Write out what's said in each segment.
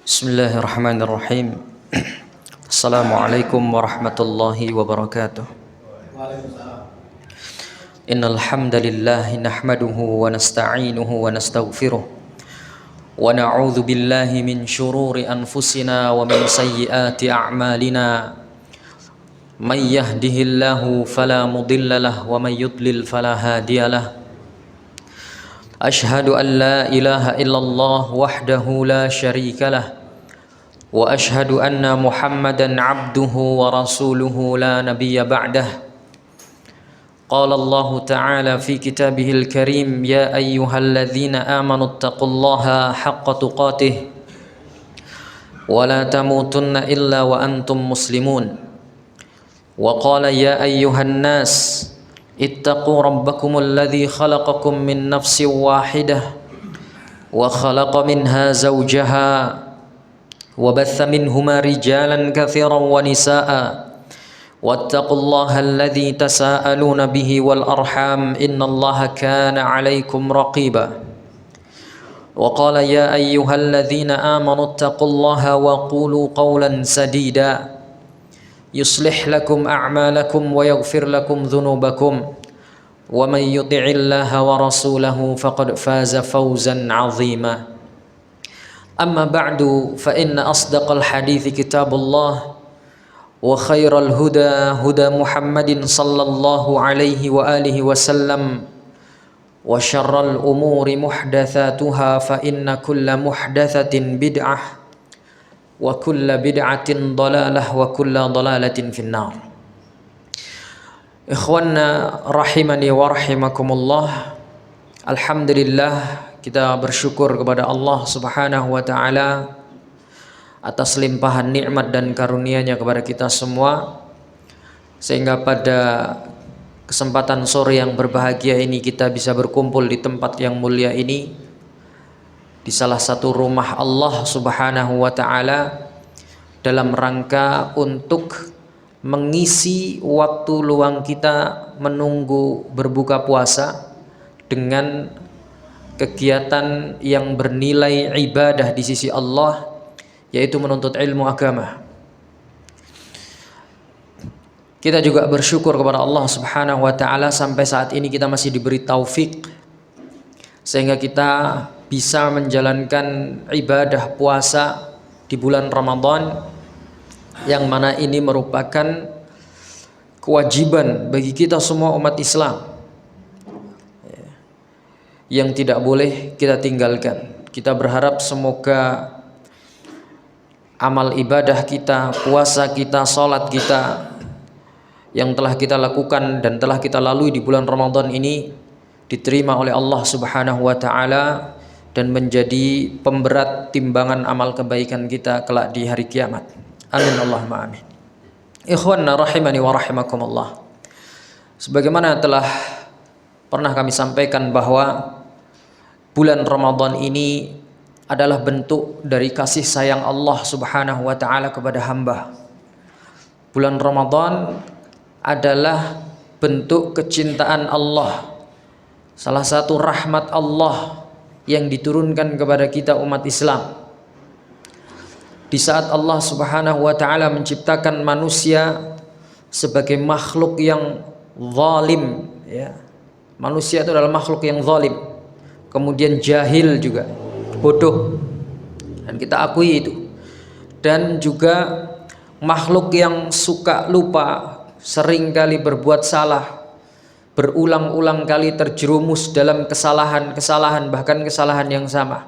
Bismillahirrahmanirrahim. Assalamualaikum warahmatullahi wabarakatuh. Innal hamdalillah nahmaduhu wa nasta'inuhu wa nastaghfiruh wa na'udzu billahi min shururi anfusina wa min sayyiati a'malina. May yahdihillahu fala mudilla lahu wa may yudlil fala hadiya lahu. Ashhadu an la ilaha illallah wahdahu la syarika lah wa ashhadu anna Muhammadan abduhu wa rasuluhu la nabiyya ba'dah. Qala Allah ta'ala fi kitabihil karim, ya ayyuhalladzina amanu taqullaha haqqa tuqatih wa la tamutunna illa wa antum muslimun. Wa qala ya ayyuhan nas ittaqu rabbakum alladhi khalaqakum min nafsin wahidah wa khalaqa minha zawjaha wa batha minhuma rijalan katsiran wa nisaa wattaqullaha alladhi tasaaluna bihi wal arham innallaha kana 'alaykum raqiba. Wa qala ya ayyuhalladzina amanu ittaqullaha wa qulu qawlan sadida yuslih lakum a'malakum wa yaghfir lakum dhunubakum wa may yuti'illaha wa rasulahu faqad faza fawzan 'azima. Amma ba'du, fa inna asdaqal hadithi kitabullah wa khairal huda huda Muhammadin sallallahu alaihi wa alihi wasallam wa syarral umuri muhdatsatuha fa inna kulla muhdatsatin bid'ah wa kulla bid'atin dalalah wa kulla dalalatin finnar. Ikhwanna rahimani wa rahimakumullah. Alhamdulillah, kita bersyukur kepada Allah Subhanahu wa taala atas limpahan nikmat dan karunia-Nya kepada kita semua, sehingga pada kesempatan sore yang berbahagia ini kita bisa berkumpul di tempat yang mulia ini, di salah satu rumah Allah Subhanahu wa taala, dalam rangka untuk mengisi waktu luang kita menunggu berbuka puasa dengan kegiatan yang bernilai ibadah di sisi Allah, yaitu menuntut ilmu agama. Kita juga bersyukur kepada Allah Subhanahu wa taala sampai saat ini kita masih diberi taufik sehingga kita bisa menjalankan ibadah puasa di bulan Ramadan, yang mana ini merupakan kewajiban bagi kita semua umat Islam yang tidak boleh kita tinggalkan. Kita berharap semoga amal ibadah kita, puasa kita, salat kita yang telah kita lakukan dan telah kita lalui di bulan Ramadan ini diterima oleh Allah Subhanahu wa taala dan menjadi pemberat timbangan amal kebaikan kita kelak di hari kiamat. Amin Allahumma amin. Ikhwanna rahimani wa rahimakumullah. Sebagaimana telah pernah kami sampaikan bahwa bulan Ramadan ini adalah bentuk dari kasih sayang Allah Subhanahu wa taala kepada hamba. Bulan Ramadan adalah bentuk kecintaan Allah, salah satu rahmat Allah yang diturunkan kepada kita umat Islam. Di saat Allah Subhanahu wa taala menciptakan manusia sebagai makhluk yang zalim, ya. Manusia itu adalah makhluk yang zalim, kemudian jahil juga, bodoh, dan kita akui itu. Dan juga makhluk yang suka lupa, seringkali berbuat salah, berulang-ulang kali terjerumus dalam kesalahan-kesalahan, bahkan kesalahan yang sama,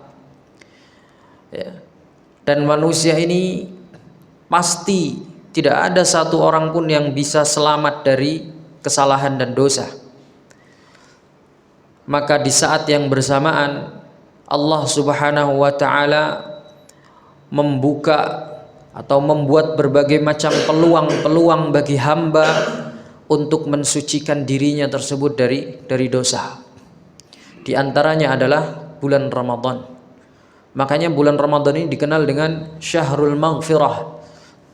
ya. Dan manusia ini pasti tidak ada satu orang pun yang bisa selamat dari kesalahan dan dosa. Maka di saat yang bersamaan Allah Subhanahu wa taala membuka atau membuat berbagai macam peluang-peluang bagi hamba untuk mensucikan dirinya tersebut dari dosa. Di antaranya adalah bulan Ramadan. Makanya bulan Ramadan ini dikenal dengan Syahrul Maghfirah,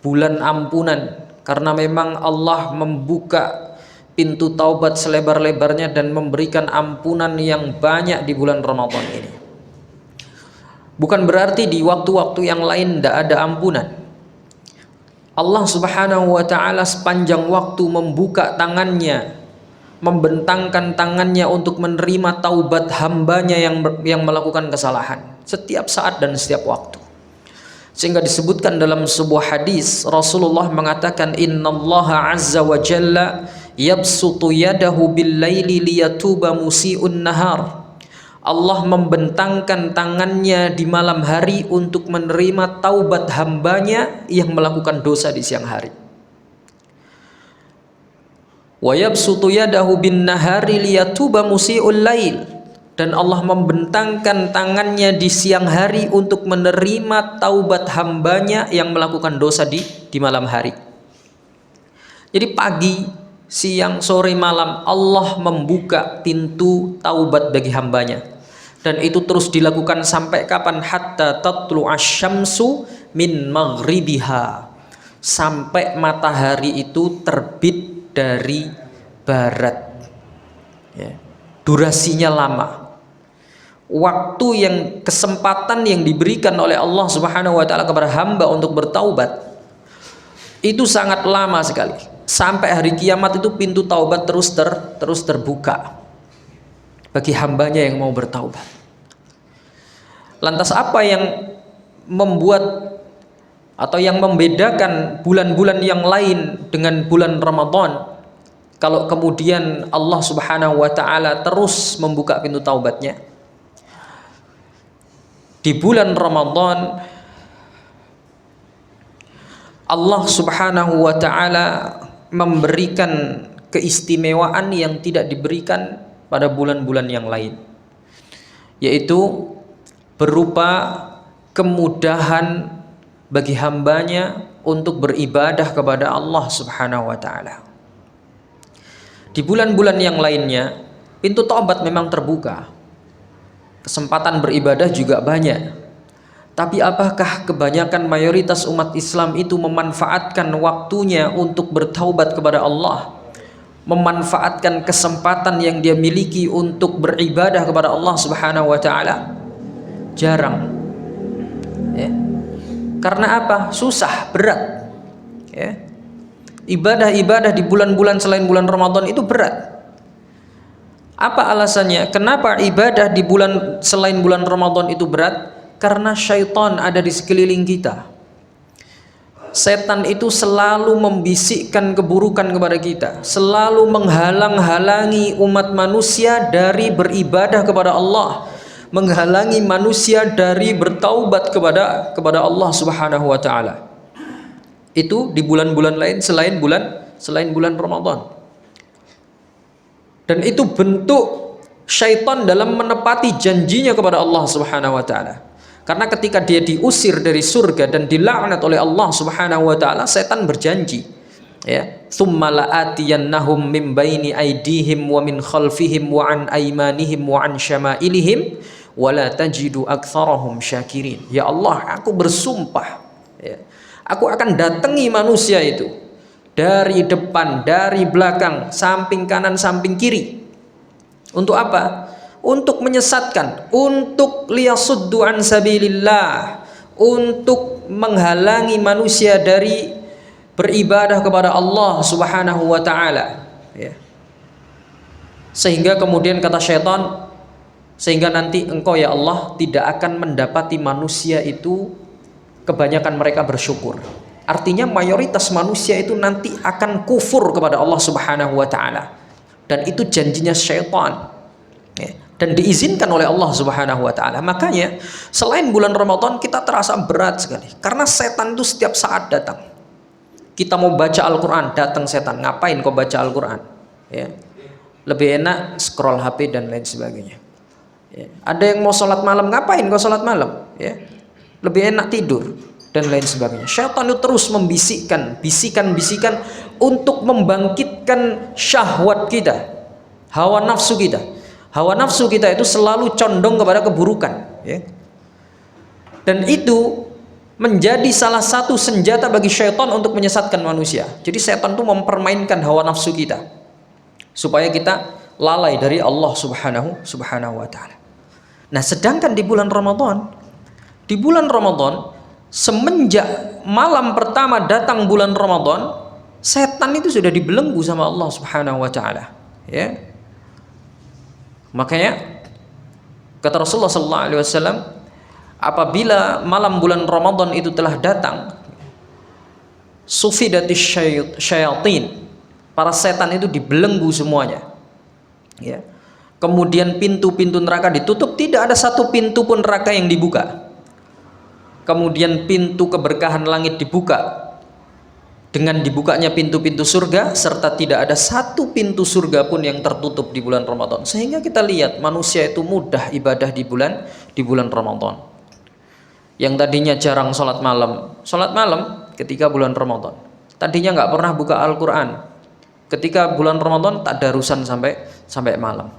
bulan ampunan, karena memang Allah membuka pintu taubat selebar-lebarnya dan memberikan ampunan yang banyak di bulan Ramadan ini. Bukan berarti di waktu-waktu yang lain tidak ada ampunan. Allah Subhanahu wa ta'ala sepanjang waktu membuka tangannya, membentangkan tangannya untuk menerima taubat hambanya yang melakukan kesalahan setiap saat dan setiap waktu. Sehingga disebutkan dalam sebuah hadis, Rasulullah mengatakan, innallaha azza wa jalla yabsutu yadahu bil laili liyatuba musii'un nahar. Allah membentangkan tangannya di malam hari untuk menerima taubat hambanya yang melakukan dosa di siang hari. Wa yabsutu yadahu bin nahari liyatuba musii'ul lail. Dan Allah membentangkan tangannya di siang hari untuk menerima taubat hambanya yang melakukan dosa di malam hari. Jadi pagi, siang, sore, malam Allah membuka pintu taubat bagi hambanya. Dan itu terus dilakukan sampai kapan? Hatta tatlu'asy syamsu min maghribiha. Sampai matahari itu terbit dari barat. Ya. Durasinya lama. Waktu yang kesempatan yang diberikan oleh Allah Subhanahu wa ta'ala kepada hamba untuk bertaubat itu sangat lama sekali. Sampai hari kiamat itu pintu taubat terus terbuka bagi hambanya yang mau bertaubat. Lantas apa yang membuat atau yang membedakan bulan-bulan yang lain dengan bulan Ramadan, kalau kemudian Allah Subhanahu wa ta'ala terus membuka pintu taubatnya? Di bulan Ramadan Allah Subhanahu wa ta'ala memberikan keistimewaan yang tidak diberikan pada bulan-bulan yang lain, yaitu berupa kemudahan bagi hambanya untuk beribadah kepada Allah Subhanahu wa ta'ala. Di bulan-bulan yang lainnya pintu taubat memang terbuka, kesempatan beribadah juga banyak, tapi apakah kebanyakan mayoritas umat Islam itu memanfaatkan waktunya untuk bertaubat kepada Allah, memanfaatkan kesempatan yang dia miliki untuk beribadah kepada Allah Subhanahu wa ta'ala? Jarang. Ya. Karena apa? Susah, berat. Ya. Ibadah-ibadah di bulan-bulan selain bulan Ramadan itu berat. Apa alasannya? Kenapa ibadah di bulan selain bulan Ramadan itu berat? Karena syaitan ada di sekeliling kita. Setan itu selalu membisikkan keburukan kepada kita, selalu menghalang-halangi umat manusia dari beribadah kepada Allah, menghalangi manusia dari bertaubat kepada Allah Subhanahu wa ta'ala. Itu di bulan-bulan lain selain bulan Ramadan. Dan itu bentuk syaitan dalam menepati janjinya kepada Allah Subhanahu wa ta'ala. Karena ketika dia diusir dari surga dan dilaknat oleh Allah Subhanahu wa ta'ala, setan berjanji, ya, tsumma la'atiyannahum min baini aydihim wa min khalfihim wa an aymanihim wa an syama'ilihim wa la tajidu aktsarahum syakirin. Ya Allah, aku bersumpah, ya, aku akan datangi manusia itu dari depan, dari belakang, samping kanan, samping kiri. Untuk apa? Untuk menyesatkan, untuk liyasuddu an sabilillah, untuk menghalangi manusia dari beribadah kepada Allah Subhanahu wa ta'ala, ya. Sehingga kemudian kata syaitan, sehingga nanti engkau ya Allah tidak akan mendapati manusia itu kebanyakan mereka bersyukur. Artinya mayoritas manusia itu nanti akan kufur kepada Allah Subhanahu wa ta'ala. Dan itu janjinya syaitan, ya. Dan diizinkan oleh Allah Subhanahu wa ta'ala. Makanya selain bulan Ramadan kita terasa berat sekali, karena setan itu setiap saat datang. Kita mau baca Al-Quran, datang setan. Ngapain kau baca Al-Quran? Ya. Lebih enak scroll HP dan lain sebagainya. Ya. Ada yang mau sholat malam, ngapain kau sholat malam? Ya. Lebih enak tidur dan lain sebagainya. Syaitan itu terus membisikkan bisikan-bisikan untuk membangkitkan syahwat kita, hawa nafsu kita. Hawa nafsu kita itu selalu condong kepada keburukan, ya. Dan itu menjadi salah satu senjata bagi syaitan untuk menyesatkan manusia. Jadi setan itu mempermainkan hawa nafsu kita supaya kita lalai dari Allah Subhanahu wa ta'ala. Nah, sedangkan di bulan Ramadan Di bulan Ramadan, semenjak malam pertama datang bulan Ramadan, setan itu sudah dibelenggu sama Allah Subhanahu wa taala, ya. Makanya kata Rasulullah sallallahu alaihi wasallam, apabila malam bulan Ramadan itu telah datang, sufidatis syayatin, para setan itu dibelenggu semuanya, ya. Kemudian pintu-pintu neraka ditutup, tidak ada satu pintu pun neraka yang dibuka. Kemudian pintu keberkahan langit dibuka dengan dibukanya pintu-pintu surga, serta tidak ada satu pintu surga pun yang tertutup di bulan Ramadan. Sehingga kita lihat manusia itu mudah ibadah di bulan Ramadan. Yang tadinya jarang sholat malam ketika bulan Ramadan. Tadinya nggak pernah buka Al-Quran, ketika bulan Ramadan tak darusan sampai malam.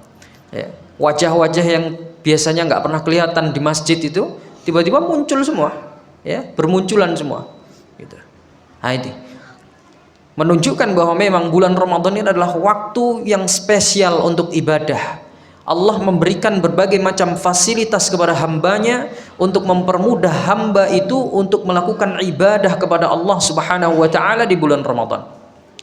Ya. Wajah-wajah yang biasanya nggak pernah kelihatan di masjid itu tiba-tiba muncul semua, ya, bermunculan semua, gitu. Nah, ini menunjukkan bahwa memang bulan Ramadan ini adalah waktu yang spesial untuk ibadah. Allah memberikan berbagai macam fasilitas kepada hambanya untuk mempermudah hamba itu untuk melakukan ibadah kepada Allah Subhanahu wa taala di bulan Ramadan.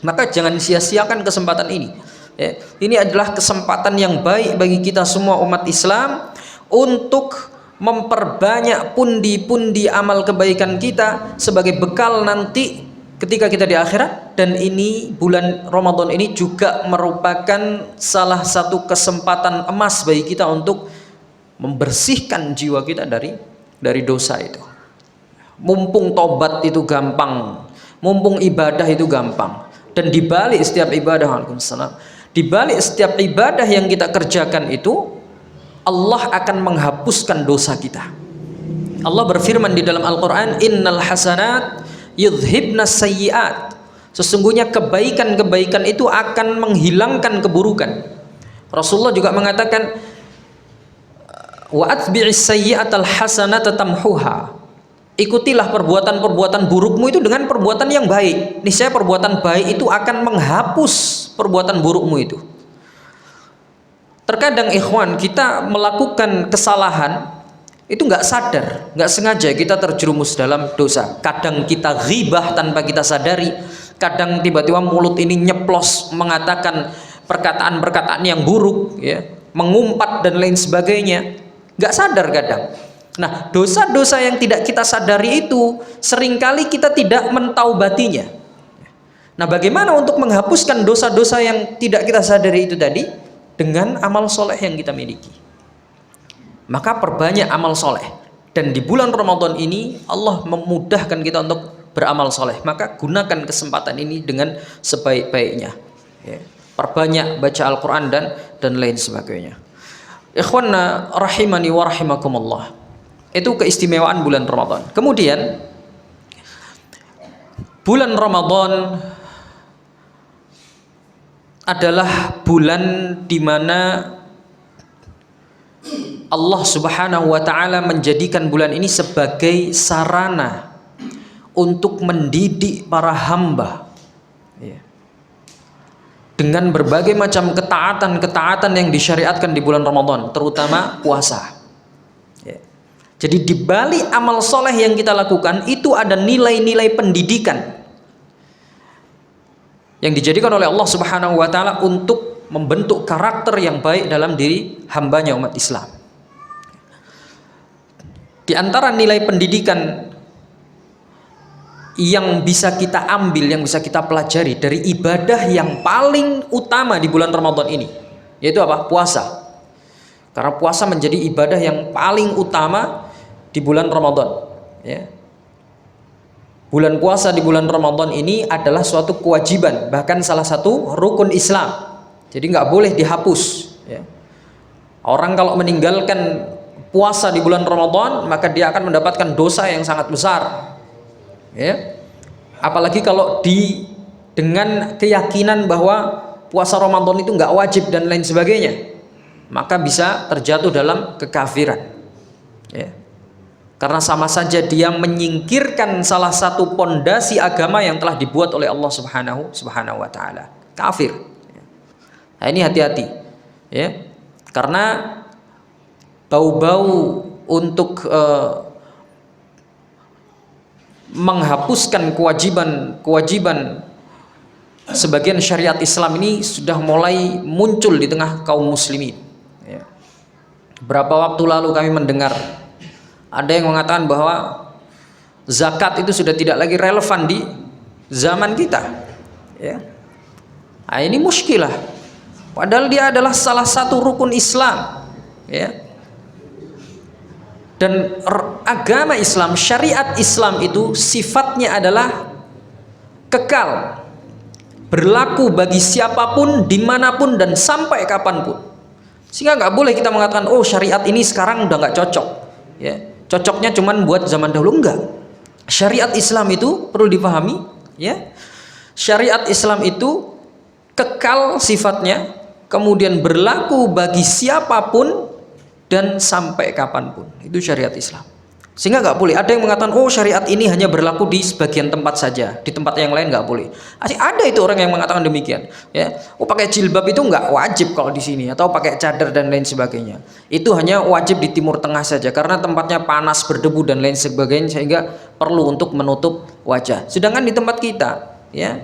Maka jangan sia-siakan kesempatan ini, ya. Ini adalah kesempatan yang baik bagi kita semua umat Islam untuk memperbanyak pundi-pundi amal kebaikan kita sebagai bekal nanti ketika kita di akhirat. Dan ini bulan Ramadan ini juga merupakan salah satu kesempatan emas bagi kita untuk membersihkan jiwa kita dari dosa itu. Mumpung tobat itu gampang, mumpung ibadah itu gampang, dan dibalik setiap ibadah, dibalik setiap ibadah yang kita kerjakan itu Allah akan menghapuskan dosa kita. Allah berfirman di dalam Al-Quran, innal hasanat yudhibnas sayyiat, sesungguhnya kebaikan-kebaikan itu akan menghilangkan keburukan. Rasulullah juga mengatakan, wa atbi'is sayyi'atal hasanata tamhuha, ikutilah perbuatan-perbuatan burukmu itu dengan perbuatan yang baik, niscaya perbuatan baik itu akan menghapus perbuatan burukmu itu. Terkadang ikhwan, kita melakukan kesalahan itu nggak sadar, nggak sengaja kita terjerumus dalam dosa. Kadang kita ghibah tanpa kita sadari, kadang tiba-tiba mulut ini nyeplos mengatakan perkataan-perkataan yang buruk, ya, mengumpat dan lain sebagainya, nggak sadar kadang. Nah, dosa-dosa yang tidak kita sadari itu seringkali kita tidak mentaubatinya. Nah, bagaimana untuk menghapuskan dosa-dosa yang tidak kita sadari itu tadi? Dengan amal soleh yang kita miliki. Maka perbanyak amal soleh, dan di bulan Ramadan ini Allah memudahkan kita untuk beramal soleh. Maka gunakan kesempatan ini dengan sebaik-baiknya, ya. Perbanyak baca Al-Quran dan lain sebagainya. Ikhwanna rahimani wa rahimakumullah, itu keistimewaan bulan Ramadan. Kemudian bulan Ramadan adalah bulan di mana Allah Subhanahu wa taala menjadikan bulan ini sebagai sarana untuk mendidik para hamba, ya, dengan berbagai macam ketaatan-ketaatan yang disyariatkan di bulan Ramadan, terutama puasa, ya. Jadi di balik amal soleh yang kita lakukan itu ada nilai-nilai pendidikan yang dijadikan oleh Allah Subhanahu wa taala untuk membentuk karakter yang baik dalam diri hambanya umat Islam. Di antara nilai pendidikan yang bisa kita ambil, yang bisa kita pelajari dari ibadah yang paling utama di bulan Ramadan ini, yaitu apa? Puasa. Karena puasa menjadi ibadah yang paling utama di bulan Ramadan, ya. Bulan puasa di bulan Ramadan ini adalah suatu kewajiban, bahkan salah satu rukun Islam. Jadi nggak boleh dihapus, ya. Orang kalau meninggalkan puasa di bulan Ramadan, maka dia akan mendapatkan dosa yang sangat besar, ya. Apalagi kalau dengan keyakinan bahwa puasa Ramadan itu nggak wajib dan lain sebagainya, maka bisa terjatuh dalam kekafiran, ya. Karena sama saja dia menyingkirkan salah satu pondasi agama yang telah dibuat oleh Allah Subhanahu wa taala. Kafir. Nah, ini hati-hati, ya. Karena bau-bau untuk menghapuskan kewajiban sebagian syariat Islam ini sudah mulai muncul di tengah kaum muslimin. Ya. Berapa waktu lalu kami mendengar ada yang mengatakan bahwa zakat itu sudah tidak lagi relevan di zaman kita. Ya. Nah, ini muskilah. Padahal dia adalah salah satu rukun Islam. Ya. Dan agama Islam, syariat Islam itu sifatnya adalah kekal, berlaku bagi siapapun, dimanapun, dan sampai kapanpun. Sehingga nggak boleh kita mengatakan, oh syariat ini sekarang udah nggak cocok. Ya. Cocoknya cuman buat zaman dahulu, enggak. Syariat Islam itu perlu dipahami, ya. Syariat Islam itu kekal sifatnya, kemudian berlaku bagi siapapun dan sampai kapanpun. Itu syariat Islam. Sehingga nggak boleh ada yang mengatakan, oh syariat ini hanya berlaku di sebagian tempat saja, di tempat yang lain nggak boleh. Ada itu orang yang mengatakan demikian. Ya, oh pakai jilbab itu nggak wajib kalau di sini, atau pakai cadar dan lain sebagainya. Itu hanya wajib di Timur Tengah saja, karena tempatnya panas, berdebu dan lain sebagainya, sehingga perlu untuk menutup wajah. Sedangkan di tempat kita, ya,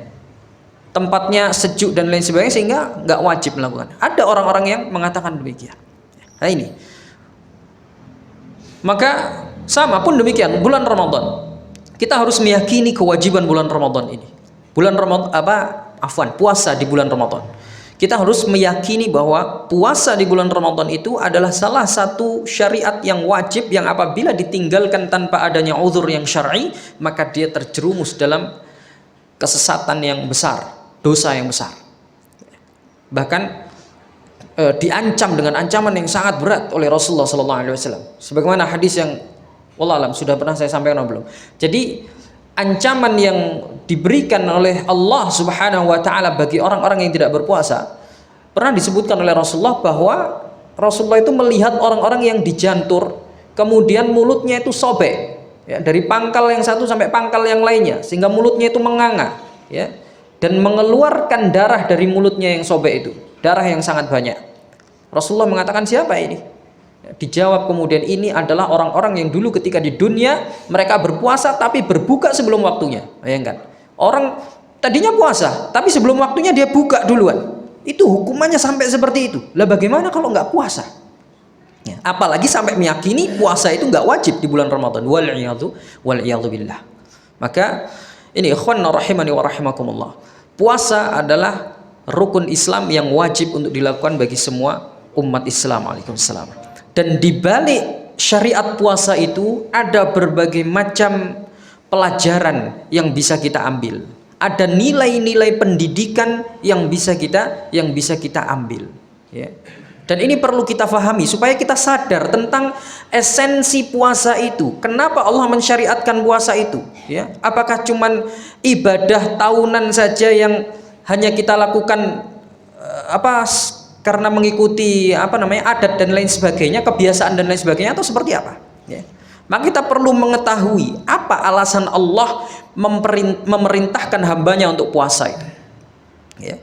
tempatnya sejuk dan lain sebagainya, sehingga nggak wajib melakukan. Ada orang-orang yang mengatakan demikian. Nah ini. Maka sama pun demikian bulan Ramadan. Kita harus meyakini kewajiban bulan Ramadan ini. Puasa di bulan Ramadan. Kita harus meyakini bahwa puasa di bulan Ramadan itu adalah salah satu syariat yang wajib, yang apabila ditinggalkan tanpa adanya uzur yang syar'i, maka dia terjerumus dalam kesesatan yang besar, dosa yang besar. Bahkan diancam dengan ancaman yang sangat berat oleh Rasulullah SAW. Sebagaimana hadis yang wallah alam sudah pernah saya sampaikan atau belum. Jadi ancaman yang diberikan oleh Allah Subhanahu wa taala bagi orang-orang yang tidak berpuasa, pernah disebutkan oleh Rasulullah bahwa Rasulullah itu melihat orang-orang yang dijantur, kemudian mulutnya itu sobek, ya, dari pangkal yang satu sampai pangkal yang lainnya, sehingga mulutnya itu menganga, ya, dan mengeluarkan darah dari mulutnya yang sobek itu, darah yang sangat banyak. Rasulullah mengatakan, siapa ini? Dijawab kemudian, ini adalah orang-orang yang dulu ketika di dunia mereka berpuasa tapi berbuka sebelum waktunya. Bayangkan, orang tadinya puasa tapi sebelum waktunya dia buka duluan. Itu hukumannya sampai seperti itu. Lah bagaimana kalau nggak puasa? Ya, apalagi sampai meyakini puasa itu nggak wajib di bulan Ramadan. Wal'iyadzu billah. Maka ini ikhwan rahimani wa rahimakumullah. Puasa adalah rukun Islam yang wajib untuk dilakukan bagi semua umat Islam. Waalaikumsalam. Dan di balik syariat puasa itu ada berbagai macam pelajaran yang bisa kita ambil. Ada nilai-nilai pendidikan yang bisa kita ambil. Ya. Dan ini perlu kita fahami supaya kita sadar tentang esensi puasa itu. Kenapa Allah mensyariatkan puasa itu? Ya. Apakah cuman ibadah tahunan saja yang hanya kita lakukan karena mengikuti adat dan lain sebagainya, kebiasaan dan lain sebagainya, atau seperti apa? Ya. Maka kita perlu mengetahui apa alasan Allah memerintahkan hambanya untuk puasa itu. Ya.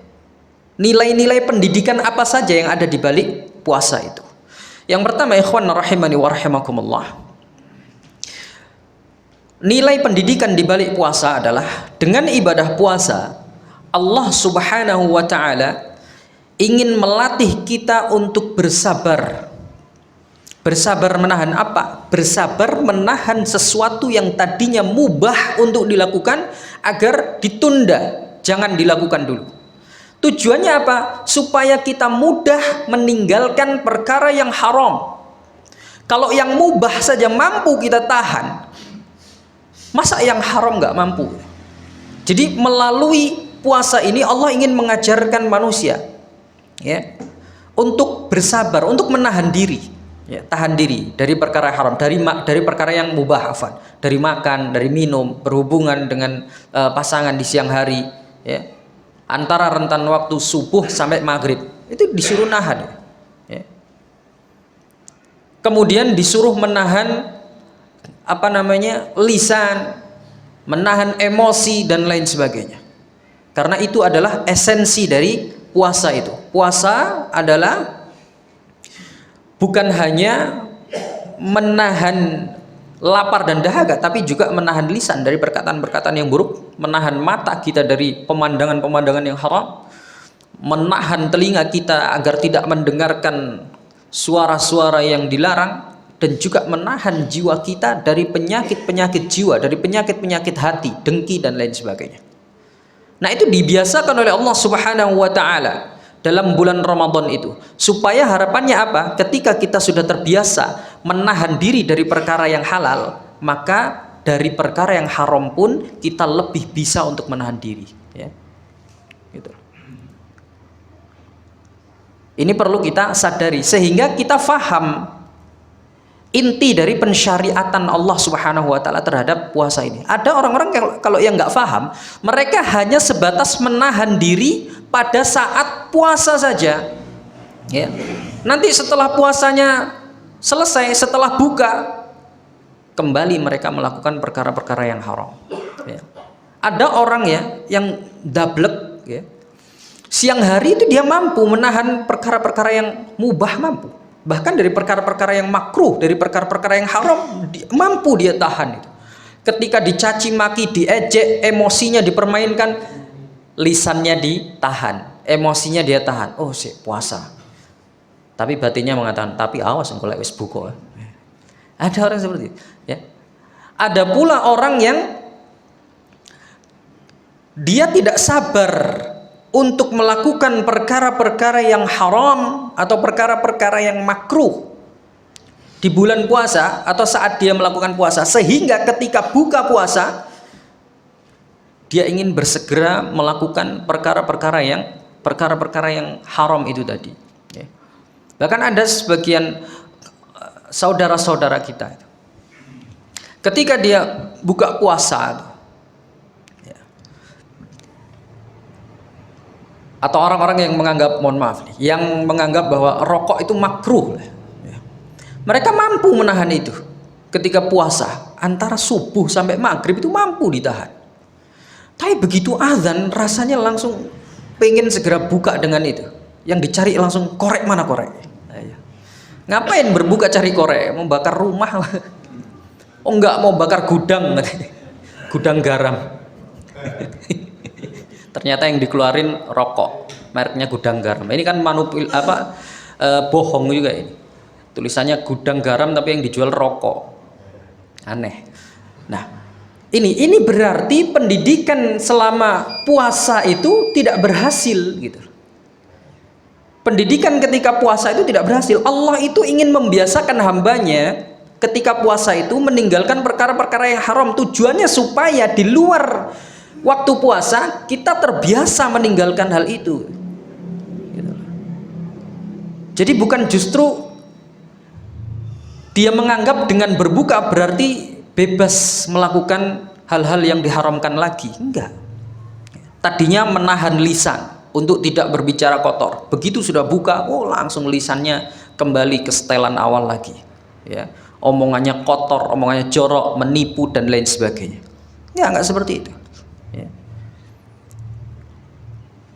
Nilai-nilai pendidikan apa saja yang ada di balik puasa itu? Yang pertama, ikhwan rahimani wa rahimakumullah, nilai pendidikan di balik puasa adalah dengan ibadah puasa Allah Subhanahu wa ta'ala ingin melatih kita untuk bersabar. Bersabar menahan apa? Bersabar menahan sesuatu yang tadinya mubah untuk dilakukan agar ditunda, jangan dilakukan dulu. Tujuannya apa? Supaya kita mudah meninggalkan perkara yang haram. Kalau yang mubah saja mampu kita tahan, masa yang haram nggak mampu? Jadi melalui puasa ini Allah ingin mengajarkan manusia, ya, untuk bersabar, untuk menahan diri, ya, tahan diri dari perkara haram, dari perkara yang mubah, dari makan, dari minum, berhubungan dengan pasangan di siang hari, ya, antara rentan waktu subuh sampai maghrib itu disuruh nahan, ya. Kemudian disuruh menahan lisan, menahan emosi dan lain sebagainya, karena itu adalah esensi dari puasa itu. Puasa adalah bukan hanya menahan lapar dan dahaga, tapi juga menahan lisan dari perkataan-perkataan yang buruk, menahan mata kita dari pemandangan-pemandangan yang haram, menahan telinga kita agar tidak mendengarkan suara-suara yang dilarang, dan juga menahan jiwa kita dari penyakit-penyakit jiwa, dari penyakit-penyakit hati, dengki dan lain sebagainya. Nah, itu dibiasakan oleh Allah Subhanahu wa taala dalam bulan Ramadan itu, supaya harapannya apa? Ketika kita sudah terbiasa menahan diri dari perkara yang halal, maka dari perkara yang haram pun kita lebih bisa untuk menahan diri, ya. Gitu. Ini perlu kita sadari sehingga kita faham inti dari pensyariatan Allah Subhanahu wa taala terhadap puasa ini. Ada orang-orang kalau yang nggak faham, mereka hanya sebatas menahan diri pada saat puasa saja, ya. Nanti setelah puasanya selesai, setelah buka, kembali mereka melakukan perkara-perkara yang haram, ya. Ada orang ya yang dablek, ya. Siang hari itu dia mampu menahan perkara-perkara yang mubah, mampu. Bahkan dari perkara-perkara yang makruh, dari perkara-perkara yang haram, mampu dia tahan itu. Ketika dicaci maki, diejek, emosinya dipermainkan, lisannya ditahan, emosinya dia tahan. Oh, sih puasa. Tapi batinnya mengatakan, tapi awas engko lek wis buka. Ada orang seperti itu, ya. Ada pula orang yang dia tidak sabar untuk melakukan perkara-perkara yang haram atau perkara-perkara yang makruh di bulan puasa atau saat dia melakukan puasa, sehingga ketika buka puasa dia ingin bersegera melakukan perkara-perkara yang haram itu tadi, ya. Bahkan ada sebagian saudara-saudara kita itu, ketika dia buka puasa atau orang-orang yang menganggap, mohon maaf nih, yang menganggap bahwa rokok itu makruh, ya. Mereka mampu menahan itu ketika puasa, antara subuh sampai maghrib itu mampu ditahan. Tapi begitu azan rasanya langsung pengen segera buka dengan itu. Yang dicari langsung korek, mana korek? Ngapain berbuka cari korek? Mau bakar rumah? Oh enggak, mau bakar gudang, gudang garam. Ternyata yang dikeluarin rokok, mereknya Gudang Garam. Ini kan bohong juga ini. Tulisannya gudang garam tapi yang dijual rokok. Aneh. Nah, ini berarti pendidikan selama puasa itu tidak berhasil, gitu. Pendidikan ketika puasa itu tidak berhasil. Allah itu ingin membiasakan hambanya ketika puasa itu meninggalkan perkara-perkara yang haram. Tujuannya supaya di luar waktu puasa kita terbiasa meninggalkan hal itu, gitu. Jadi bukan justru dia menganggap dengan berbuka berarti bebas melakukan hal-hal yang diharamkan lagi. Enggak. Tadinya menahan lisan untuk tidak berbicara kotor, begitu sudah buka, oh langsung lisannya kembali ke setelan awal lagi, ya. Omongannya kotor, omongannya jorok, menipu dan lain sebagainya. Ya enggak seperti itu.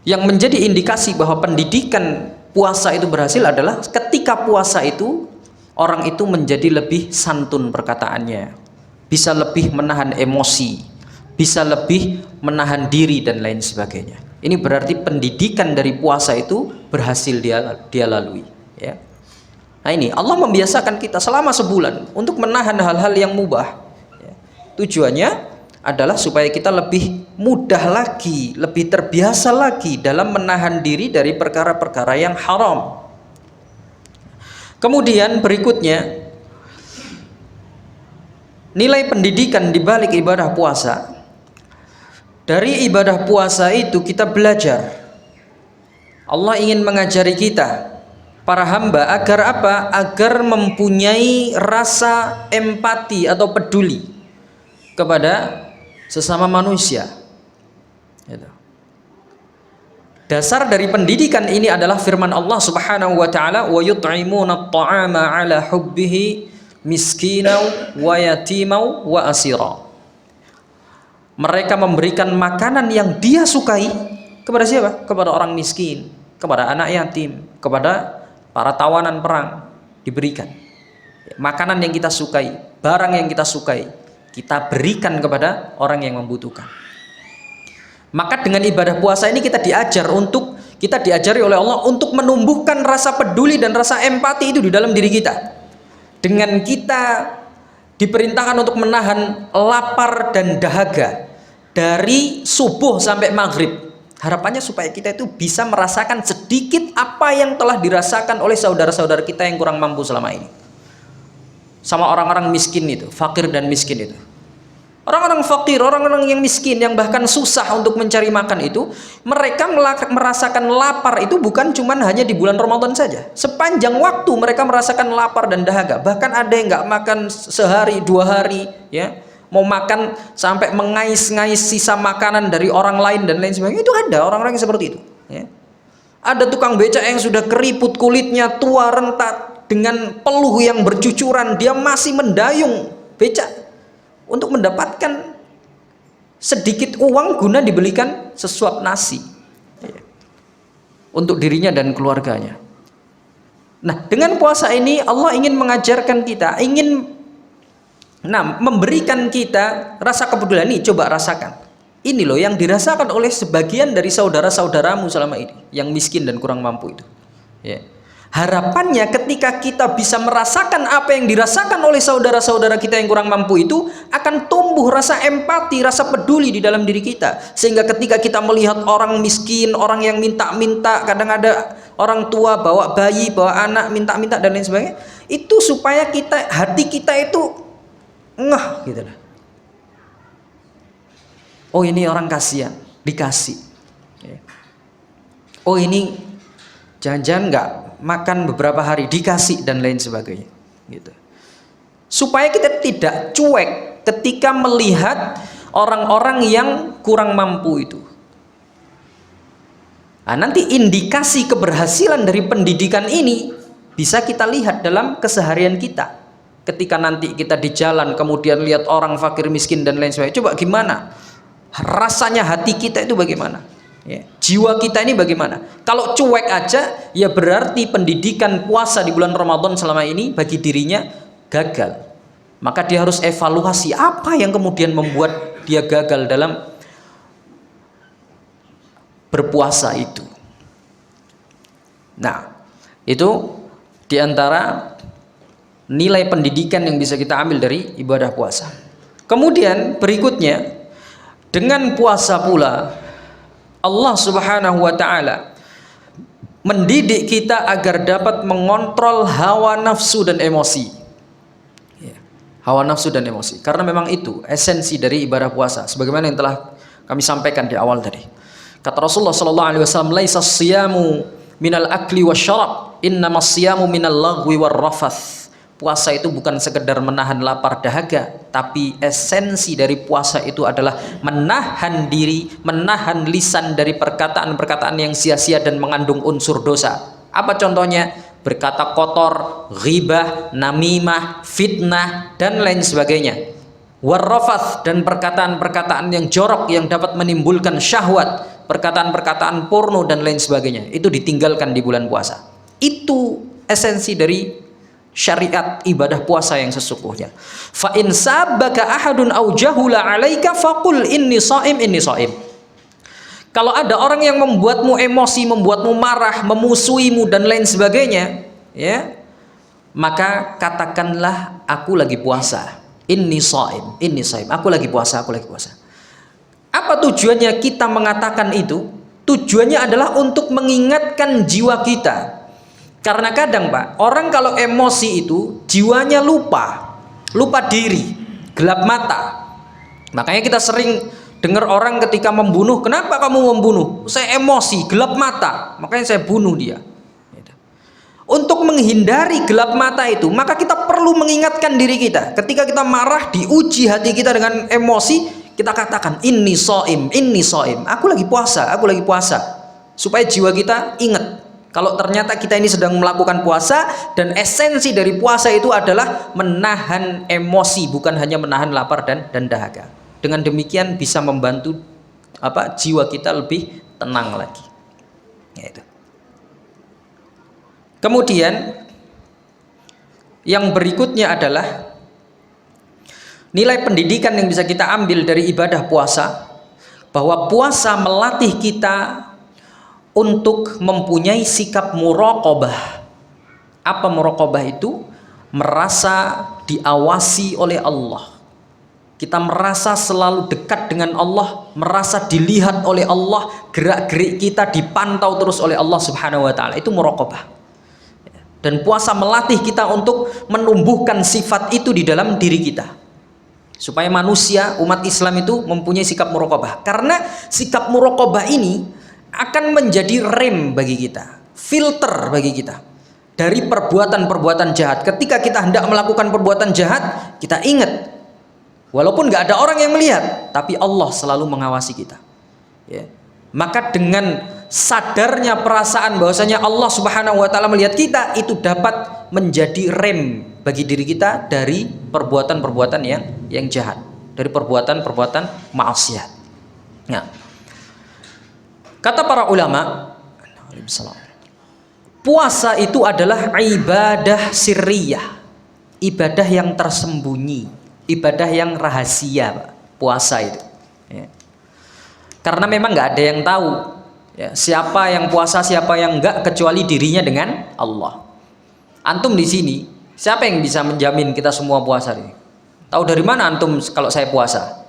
Yang menjadi indikasi bahwa pendidikan puasa itu berhasil adalah ketika puasa itu orang itu menjadi lebih santun perkataannya, bisa lebih menahan emosi, bisa lebih menahan diri dan lain sebagainya. Ini berarti pendidikan dari puasa itu berhasil dia lalui, ya. Nah, ini Allah membiasakan kita selama sebulan untuk menahan hal-hal yang mubah, ya. Tujuannya adalah supaya kita lebih mudah lagi, lebih terbiasa lagi dalam menahan diri dari perkara-perkara yang haram. Kemudian berikutnya, nilai pendidikan di balik ibadah puasa. Dari ibadah puasa itu kita belajar. Allah ingin mengajari kita, para hamba, agar apa? Agar mempunyai rasa empati atau peduli kepada sesama manusia. Dasar dari pendidikan ini adalah firman Allah Subhanahu wa taala, wa yut'imuna at-ta'ama 'ala hubbihi miskinan wa yatiman wa asira. Mereka memberikan makanan yang dia sukai kepada siapa? Kepada orang miskin, kepada anak yatim, kepada para tawanan perang, diberikan makanan yang kita sukai. barang yang kita sukai, kita berikan kepada orang yang membutuhkan. Maka dengan ibadah puasa ini kita diajari oleh Allah untuk menumbuhkan rasa peduli dan rasa empati itu di dalam diri kita. Dengan kita diperintahkan untuk menahan lapar dan dahaga dari subuh sampai maghrib. Harapannya supaya kita itu bisa merasakan sedikit apa yang telah dirasakan oleh saudara-saudara kita yang kurang mampu selama ini. Sama orang-orang miskin itu, fakir dan miskin itu. Orang-orang fakir, orang-orang yang miskin, yang bahkan susah untuk mencari makan itu, mereka merasakan lapar itu bukan cuma hanya di bulan Ramadan saja. Sepanjang waktu mereka merasakan lapar dan dahaga. Bahkan ada yang nggak makan sehari, 2 hari, ya. Mau makan sampai mengais-ngais sisa makanan dari orang lain dan lain sebagainya. Itu ada orang-orang yang seperti itu, ya. Ada tukang becak yang sudah keriput kulitnya, tua rentat, dengan peluh yang bercucuran, dia masih mendayung becak untuk mendapatkan sedikit uang guna dibelikan sesuap nasi, ya, untuk dirinya dan keluarganya. Nah, dengan puasa ini Allah ingin mengajarkan kita, ingin memberikan kita rasa kepedulian. Ini coba rasakan. Ini loh yang dirasakan oleh sebagian dari saudara-saudaramu selama ini yang miskin dan kurang mampu itu, ya. Harapannya ketika kita bisa merasakan apa yang dirasakan oleh saudara-saudara kita yang kurang mampu itu, akan tumbuh rasa empati, rasa peduli di dalam diri kita. Sehingga ketika kita melihat orang miskin, orang yang minta-minta, kadang ada orang tua bawa bayi, bawa anak minta-minta dan lain sebagainya, itu supaya hati kita itu ngeh gitu lah. Oh, ini orang kasihan, dikasih. Oh, ini jangan-jangan nggak makan beberapa hari, dikasih dan lain sebagainya, gitu. Supaya kita tidak cuek ketika melihat orang-orang yang kurang mampu itu. Nah, nanti indikasi keberhasilan dari pendidikan ini bisa kita lihat dalam keseharian kita. Ketika nanti kita di jalan kemudian lihat orang fakir miskin dan lain sebagainya, coba gimana rasanya, hati kita itu bagaimana? Ya, jiwa kita ini bagaimana? Kalau cuek aja, ya berarti pendidikan puasa di bulan Ramadan selama ini bagi dirinya gagal. Maka dia harus evaluasi apa yang kemudian membuat dia gagal dalam berpuasa itu. Nah, itu diantara nilai pendidikan yang bisa kita ambil dari ibadah puasa. Kemudian berikutnya, dengan puasa pula Allah Subhanahu wa ta'ala mendidik kita agar dapat mengontrol hawa nafsu dan emosi, ya, hawa nafsu dan emosi, karena memang itu esensi dari ibadah puasa sebagaimana yang telah kami sampaikan di awal tadi. Kata Rasulullah sallallahu alaihi wasallam, laisa siyamu minal akli wasyarab, innamas siyamu minal lagwi warrafath. Puasa itu bukan sekedar menahan lapar dahaga, tapi esensi dari puasa itu adalah menahan diri, menahan lisan dari perkataan-perkataan yang sia-sia dan mengandung unsur dosa. Apa contohnya? Berkata kotor, ghibah, namimah, fitnah dan lain sebagainya. Warrafath, dan perkataan-perkataan yang jorok yang dapat menimbulkan syahwat, perkataan-perkataan porno dan lain sebagainya. Itu ditinggalkan di bulan puasa. Itu esensi dari syariat ibadah puasa yang sesungguhnya. Fa in sabaka ahadun au jahula alaika faqul inni shaim inni shaim. Kalau ada orang yang membuatmu emosi, membuatmu marah, memusuhimu dan lain sebagainya, ya, maka katakanlah aku lagi puasa. Inni shaim, aku lagi puasa, aku lagi puasa. Apa tujuannya kita mengatakan itu? Tujuannya adalah untuk mengingatkan jiwa kita. Karena kadang Pak, orang kalau emosi itu jiwanya lupa diri, gelap mata. Makanya kita sering dengar orang ketika membunuh, kenapa kamu membunuh? Saya emosi, gelap mata, makanya saya bunuh dia. Untuk menghindari gelap mata itu, maka kita perlu mengingatkan diri kita. Ketika kita marah, diuji hati kita dengan emosi, kita katakan inni shaim, aku lagi puasa, supaya jiwa kita ingat kalau ternyata kita ini sedang melakukan puasa, dan esensi dari puasa itu adalah menahan emosi, bukan hanya menahan lapar dan dahaga. Dengan demikian bisa membantu jiwa kita lebih tenang lagi. Yaitu. Kemudian yang berikutnya adalah Nilai pendidikan yang bisa kita ambil dari ibadah puasa, bahwa puasa melatih kita untuk mempunyai sikap muraqabah. Apa muraqabah itu? Merasa diawasi oleh Allah. Kita merasa selalu dekat dengan Allah, merasa dilihat oleh Allah, gerak-gerik kita dipantau terus oleh Allah Subhanahu wa taala. Itu muraqabah. Dan puasa melatih kita untuk menumbuhkan sifat itu di dalam diri kita. Supaya manusia, umat Islam itu mempunyai sikap muraqabah. Karena sikap muraqabah ini akan menjadi rem bagi kita, filter bagi kita dari perbuatan-perbuatan jahat. Ketika kita hendak melakukan perbuatan jahat, kita ingat, walaupun nggak ada orang yang melihat, tapi Allah selalu mengawasi kita. Ya. Maka dengan sadarnya perasaan bahwasanya Allah Subhanahu wa taala melihat kita, itu dapat menjadi rem bagi diri kita dari perbuatan-perbuatan yang jahat, dari perbuatan-perbuatan maksiat. Nah, kata para ulama, puasa itu adalah ibadah sirriyah, ibadah yang tersembunyi, ibadah yang rahasia, Pak. Puasa itu. Ya. Karena memang nggak ada yang tahu, ya, siapa yang puasa, siapa yang enggak, kecuali dirinya dengan Allah. Antum di sini, siapa yang bisa menjamin kita semua puasa ini? Tahu dari mana antum kalau saya puasa?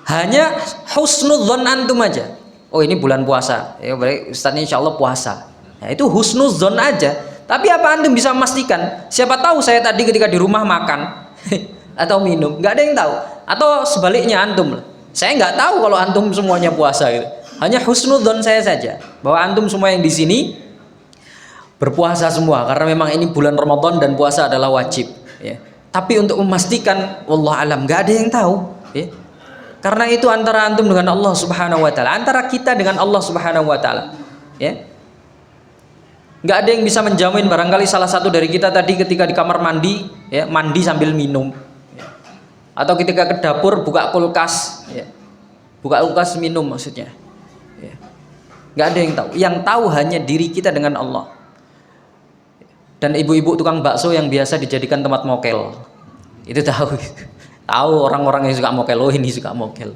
Hanya husnudzon antum aja. Oh, ini bulan puasa, ya berarti ustadznya insya Allah puasa. Nah, itu husnudzon aja. Tapi apa antum bisa memastikan? Siapa tahu saya tadi ketika di rumah makan atau minum, nggak ada yang tahu. Atau sebaliknya antum, saya nggak tahu kalau antum semuanya puasa gitu. Hanya husnudzon saya saja bahwa antum semua yang di sini berpuasa semua, karena memang ini bulan Ramadan dan puasa adalah wajib. Ya. Tapi untuk memastikan, wallah alam, nggak ada yang tahu. Ya. Karena itu antara antum dengan Allah Subhanahu wa taala, antara kita dengan Allah Subhanahu wa taala. Ya. Nggak ada yang bisa menjamin. Barangkali salah satu dari kita tadi ketika di kamar mandi, ya, mandi sambil minum. Ya. Atau ketika ke dapur buka kulkas, ya. Buka kulkas minum maksudnya. Ya. Nggak ada yang tahu. Yang tahu hanya diri kita dengan Allah. Dan ibu-ibu tukang bakso yang biasa dijadikan tempat mokel, itu tahu. Tahu orang-orang yang suka mokel, oh ini suka mokel.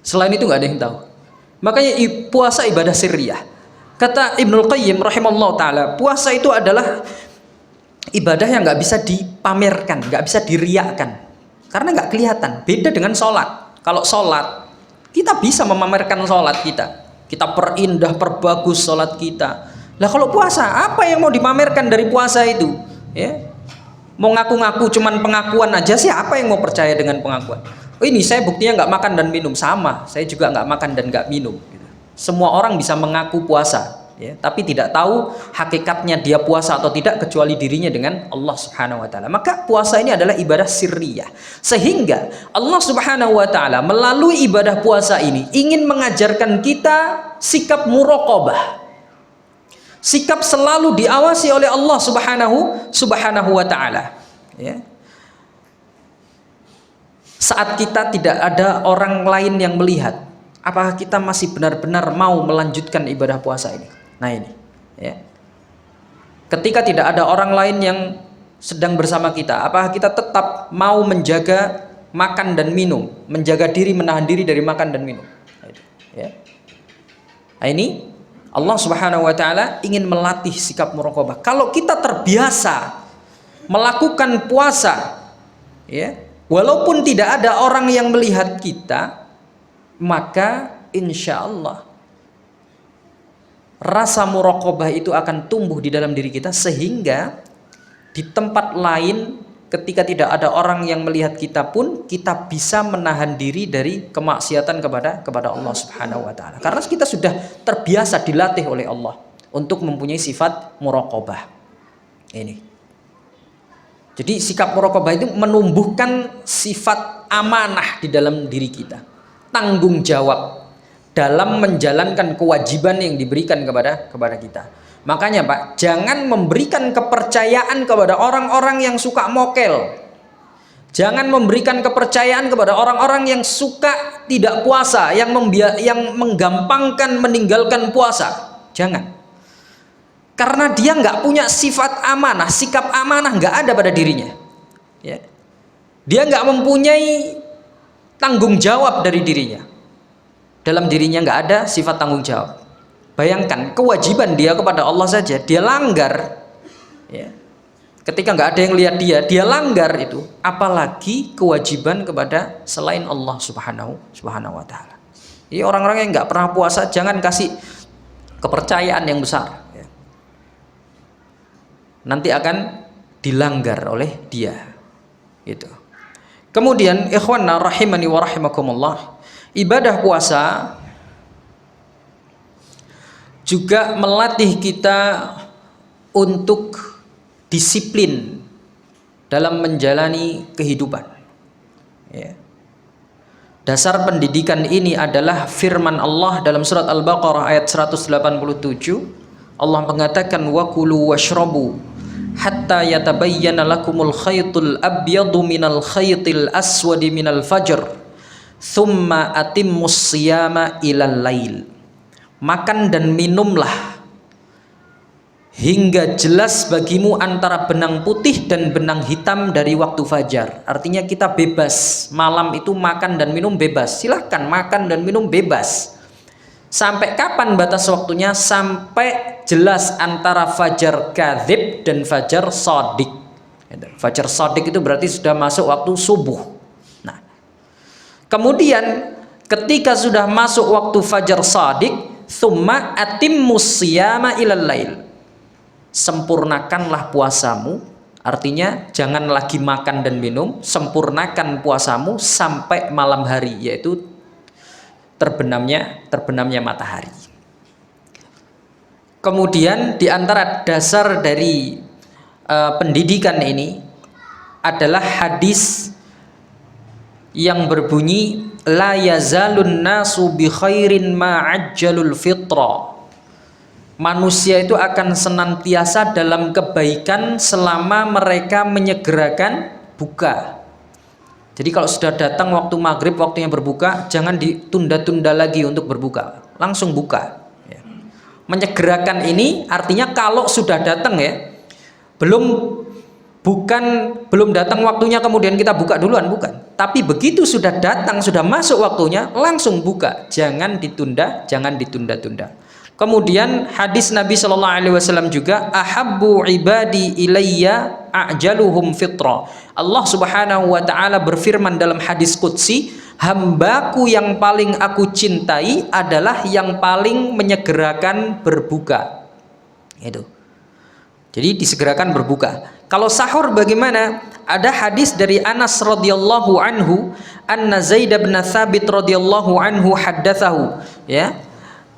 Selain itu nggak ada yang tahu. Makanya puasa ibadah sirriyah. Kata Ibnul Qayyim rahimahullah taala, puasa itu adalah ibadah yang nggak bisa dipamerkan, nggak bisa diriakkan, karena nggak kelihatan. Beda dengan sholat. Kalau sholat kita bisa memamerkan sholat kita perindah, perbagus sholat kita. Lah kalau puasa, apa yang mau dipamerkan dari puasa itu? Ya, mau ngaku-ngaku cuman pengakuan aja, siapa yang mau percaya dengan pengakuan? Oh, ini saya buktinya nggak makan dan minum. Sama, saya juga nggak makan dan nggak minum. Semua orang bisa mengaku puasa, ya, tapi tidak tahu hakikatnya dia puasa atau tidak kecuali dirinya dengan Allah Subhanahu wa taala. Maka puasa ini adalah ibadah sirriyah. Sehingga Allah Subhanahu wa taala melalui ibadah puasa ini ingin mengajarkan kita sikap muraqabah. Sikap selalu diawasi oleh Allah Subhanahu wa taala. Ya. Saat kita tidak ada orang lain yang melihat, apakah kita masih benar-benar mau melanjutkan ibadah puasa ini? Nah ini, ya. Ketika tidak ada orang lain yang sedang bersama kita, apakah kita tetap mau menjaga makan dan minum, menjaga diri, menahan diri dari makan dan minum? Ya. Nah ini Allah Subhanahu wa taala ingin melatih sikap muraqabah. Kalau kita terbiasa melakukan puasa, ya, walaupun tidak ada orang yang melihat kita, maka insya Allah rasa muraqabah itu akan tumbuh di dalam diri kita, sehingga di tempat lain ketika tidak ada orang yang melihat kita pun kita bisa menahan diri dari kemaksiatan kepada Allah Subhanahu wa taala. Karena kita sudah terbiasa dilatih oleh Allah untuk mempunyai sifat muraqabah. Ini. Jadi sikap muraqabah itu menumbuhkan sifat amanah di dalam diri kita. Tanggung jawab dalam menjalankan kewajiban yang diberikan kepada kita. Makanya Pak, jangan memberikan kepercayaan kepada orang-orang yang suka mokel. Jangan memberikan kepercayaan kepada orang-orang yang suka tidak puasa, yang menggampangkan meninggalkan puasa. Jangan. Karena dia nggak punya sifat amanah, sikap amanah nggak ada pada dirinya. Ya. Dia nggak mempunyai tanggung jawab dari dirinya. Dalam dirinya nggak ada sifat tanggung jawab. Bayangkan kewajiban dia kepada Allah saja dia langgar. Ya. Ketika nggak ada yang lihat dia langgar itu. Apalagi kewajiban kepada selain Allah Subhanahu wa Ta'ala. Jadi orang-orang yang nggak pernah puasa jangan kasih kepercayaan yang besar. Ya. Nanti akan dilanggar oleh dia. Gitu. Kemudian ikhwanna rahimani wa rahimakumullah, ibadah puasa juga melatih kita untuk disiplin dalam menjalani kehidupan. Ya. Dasar pendidikan ini adalah firman Allah dalam surat Al-Baqarah ayat 187. Allah mengatakan wa kulu washrabu hatta yatabayyana lakumul khaytul abyadu minal khaytil aswadi minal fajr thumma atimmus siyama ilal lail. Makan dan minumlah hingga jelas bagimu antara benang putih dan benang hitam dari waktu fajar. Artinya kita bebas, malam itu makan dan minum bebas. Silahkan makan dan minum bebas. Sampai kapan batas waktunya? Sampai jelas antara fajar kadzib dan fajar shadiq. Fajar shadiq itu berarti sudah masuk waktu subuh. Nah, kemudian ketika sudah masuk waktu fajar shadiq, tsumma atimmus siyama ilal lail. Sempurnakanlah puasamu, artinya jangan lagi makan dan minum, sempurnakan puasamu sampai malam hari, yaitu terbenamnya matahari. Kemudian di antara dasar dari pendidikan ini adalah hadis yang berbunyi la yazalun nasu bi khairin ma ajjalul fitra. Manusia itu akan senantiasa dalam kebaikan selama mereka menyegerakan buka. Jadi kalau sudah datang waktu maghrib, waktunya berbuka, jangan ditunda-tunda lagi untuk berbuka, langsung buka. Ya. Menyegerakan ini artinya kalau sudah datang ya, belum datang waktunya kemudian kita buka duluan, bukan. Tapi begitu sudah datang, sudah masuk waktunya, langsung buka, jangan ditunda, jangan ditunda-tunda. Kemudian hadis Nabi Shallallahu Alaihi Wasallam juga ahabbu ibadi ilayya ajaluhum fitra. Allah Subhanahu Wa Taala berfirman dalam hadis qudsi, hambaku yang paling aku cintai adalah yang paling menyegerakan berbuka. Itu. Jadi disegerakan berbuka. Kalau sahur bagaimana? Ada hadis dari Anas radhiyallahu anhu, anna Zaid bin Tsabit radhiyallahu anhu haddatsahu, ya.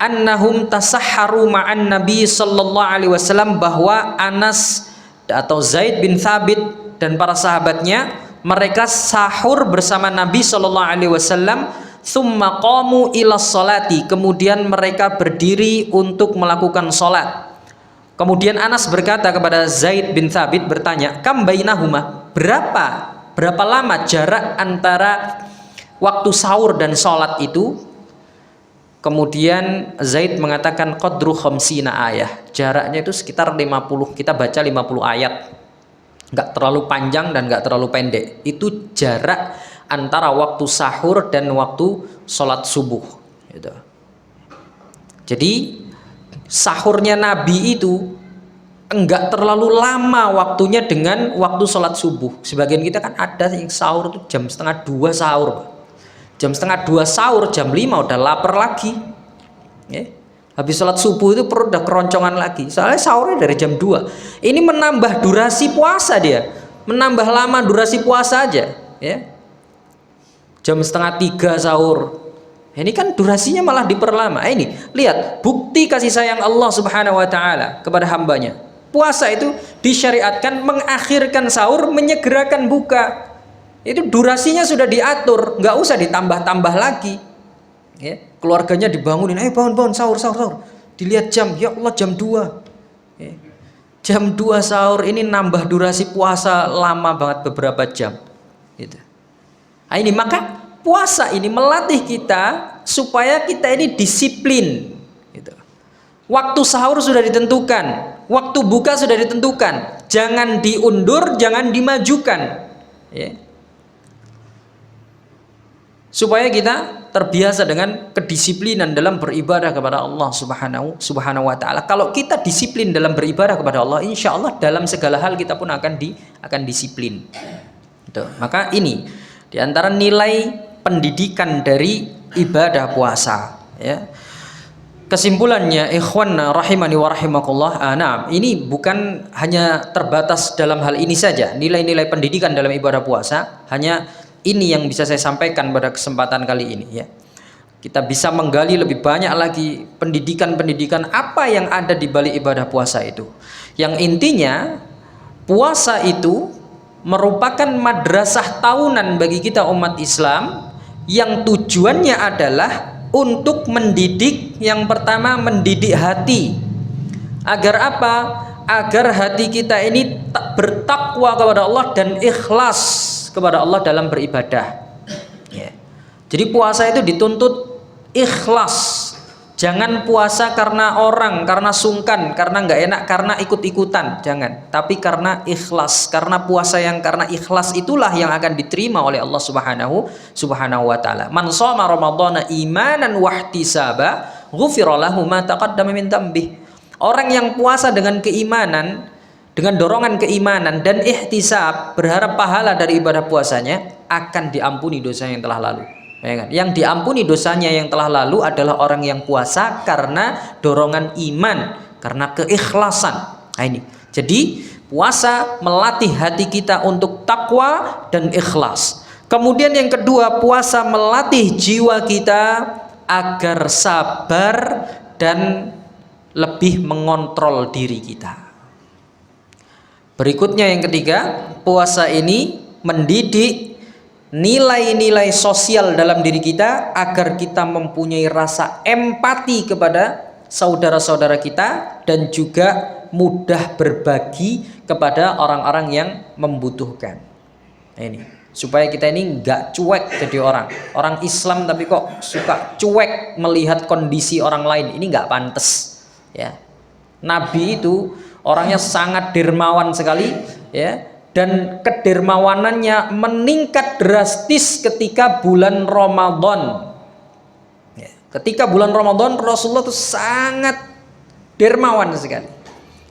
Annahum tasahharu ma'an Nabi sallallahu alaihi wasallam, bahwa Anas atau Zaid bin Tsabit dan para sahabatnya mereka sahur bersama Nabi sallallahu alaihi wasallam, tsumma qamu ila sholati, kemudian mereka berdiri untuk melakukan salat. Kemudian Anas berkata kepada Zaid bin Tsabit, bertanya, kam bainahuma, berapa lama jarak antara waktu sahur dan salat itu? Kemudian Zaid mengatakan qadru khamsina ayah, jaraknya itu sekitar 50, kita baca 50 ayat, nggak terlalu panjang dan nggak terlalu pendek. Itu jarak antara waktu sahur dan waktu sholat subuh gitu. Jadi sahurnya Nabi itu enggak terlalu lama waktunya dengan waktu sholat subuh. Sebagian kita kan ada yang sahur itu jam setengah 2 sahur, jam setengah 2 sahur, jam 5 udah lapar lagi ya. Habis sholat subuh itu perut udah keroncongan lagi, soalnya sahurnya dari jam 2. Ini menambah durasi puasa, dia menambah lama durasi puasa aja ya. Jam setengah 3 sahur, ini kan durasinya malah diperlama. Ini lihat bukti kasih sayang Allah Subhanahu wa Ta'ala kepada hambanya. Puasa itu disyariatkan mengakhirkan sahur, menyegerakan buka. Itu durasinya sudah diatur, nggak usah ditambah-tambah lagi ya. Keluarganya dibangunin, ayo bangun sahur. Dilihat jam, ya Allah jam 2 ya. Jam 2 sahur, ini nambah durasi puasa lama banget, beberapa jam gitu. Nah, ini maka puasa ini melatih kita supaya kita ini disiplin gitu. Waktu sahur sudah ditentukan, waktu buka sudah ditentukan, jangan diundur, jangan dimajukan. ya. Supaya kita terbiasa dengan kedisiplinan dalam beribadah kepada Allah Subhanahu wa taala. Kalau kita disiplin dalam beribadah kepada Allah, insya Allah dalam segala hal kita pun akan disiplin. Gitu. Maka ini diantara nilai pendidikan dari ibadah puasa, ya. Kesimpulannya, ikhwan rahimani wa rahimakumullah, ini bukan hanya terbatas dalam hal ini saja. Nilai-nilai pendidikan dalam ibadah puasa hanya ini yang bisa saya sampaikan pada kesempatan kali ini, ya. Kita bisa menggali lebih banyak lagi pendidikan-pendidikan apa yang ada di balik ibadah puasa itu. Yang intinya puasa itu merupakan madrasah tahunan bagi kita umat Islam yang tujuannya adalah untuk mendidik, yang pertama mendidik hati. Agar apa? Agar hati kita ini bertakwa kepada Allah dan ikhlas kepada Allah dalam beribadah, ya. Jadi puasa itu dituntut ikhlas. Jangan puasa karena orang, karena sungkan, karena nggak enak, karena ikut-ikutan, jangan. Tapi karena ikhlas, karena puasa yang karena ikhlas itulah yang akan diterima oleh Allah Subhanahu wa taala. Man shoma ramadhana imanan wahtisaba ghufira lahu ma taqaddama min dzambih. Orang yang puasa dengan keimanan, dengan dorongan keimanan dan ihtisab, berharap pahala dari ibadah puasanya, akan diampuni dosa yang telah lalu. Ya kan? Yang diampuni dosanya yang telah lalu adalah orang yang puasa karena dorongan iman, karena keikhlasan. Nah, ini. Jadi puasa melatih hati kita untuk takwa dan ikhlas. Kemudian yang kedua, puasa melatih jiwa kita agar sabar dan lebih mengontrol diri kita. Berikutnya yang ketiga, puasa ini mendidik nilai-nilai sosial dalam diri kita agar kita mempunyai rasa empati kepada saudara-saudara kita dan juga mudah berbagi kepada orang-orang yang membutuhkan. Nah, ini supaya kita ini nggak cuek jadi orang Islam tapi kok suka cuek melihat kondisi orang lain, ini nggak pantas, ya. Nabi itu orangnya sangat dermawan sekali, ya, dan kedermawanannya meningkat drastis ketika bulan Ramadan. Ya, ketika bulan Ramadan Rasulullah itu sangat dermawan sekali.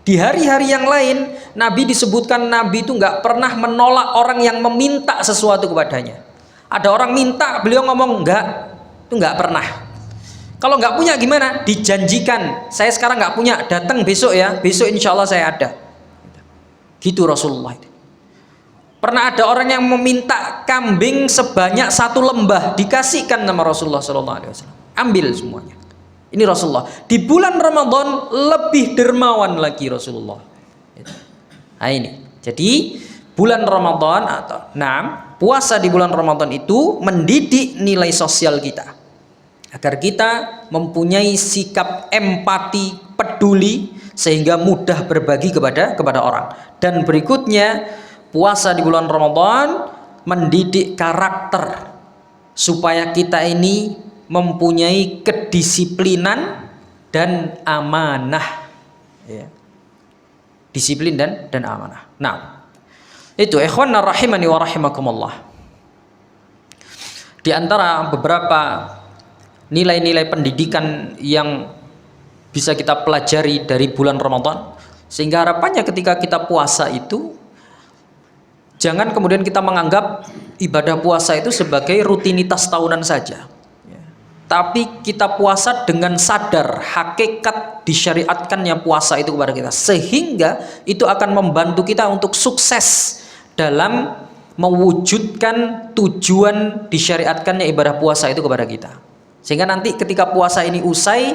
Di hari-hari yang lain Nabi disebutkan Nabi itu nggak pernah menolak orang yang meminta sesuatu kepadanya. Ada orang minta, beliau ngomong enggak, itu nggak pernah. Kalau nggak punya gimana? Dijanjikan, saya sekarang nggak punya, datang besok ya, besok insya Allah saya ada. Gitu Rasulullah itu. Pernah ada orang yang meminta kambing sebanyak 1 lembah, dikasihkan sama Rasulullah SAW. Ambil semuanya. Ini Rasulullah. Di bulan Ramadan lebih dermawan lagi Rasulullah. Nah ini. Jadi bulan Ramadan atau puasa di bulan Ramadan itu mendidik nilai sosial kita. Agar kita mempunyai sikap empati, peduli, sehingga mudah berbagi kepada orang. Dan berikutnya, puasa di bulan Ramadan mendidik karakter supaya kita ini mempunyai kedisiplinan dan amanah, ya. Disiplin dan amanah. Nah, itu ikhwan rahimani wa rahimakumullah. Di antara beberapa nilai-nilai pendidikan yang bisa kita pelajari dari bulan Ramadan, sehingga harapannya ketika kita puasa itu jangan kemudian kita menganggap ibadah puasa itu sebagai rutinitas tahunan saja, ya. Tapi kita puasa dengan sadar hakikat disyariatkannya puasa itu kepada kita, sehingga itu akan membantu kita untuk sukses dalam mewujudkan tujuan disyariatkannya ibadah puasa itu kepada kita. Sehingga nanti ketika puasa ini usai,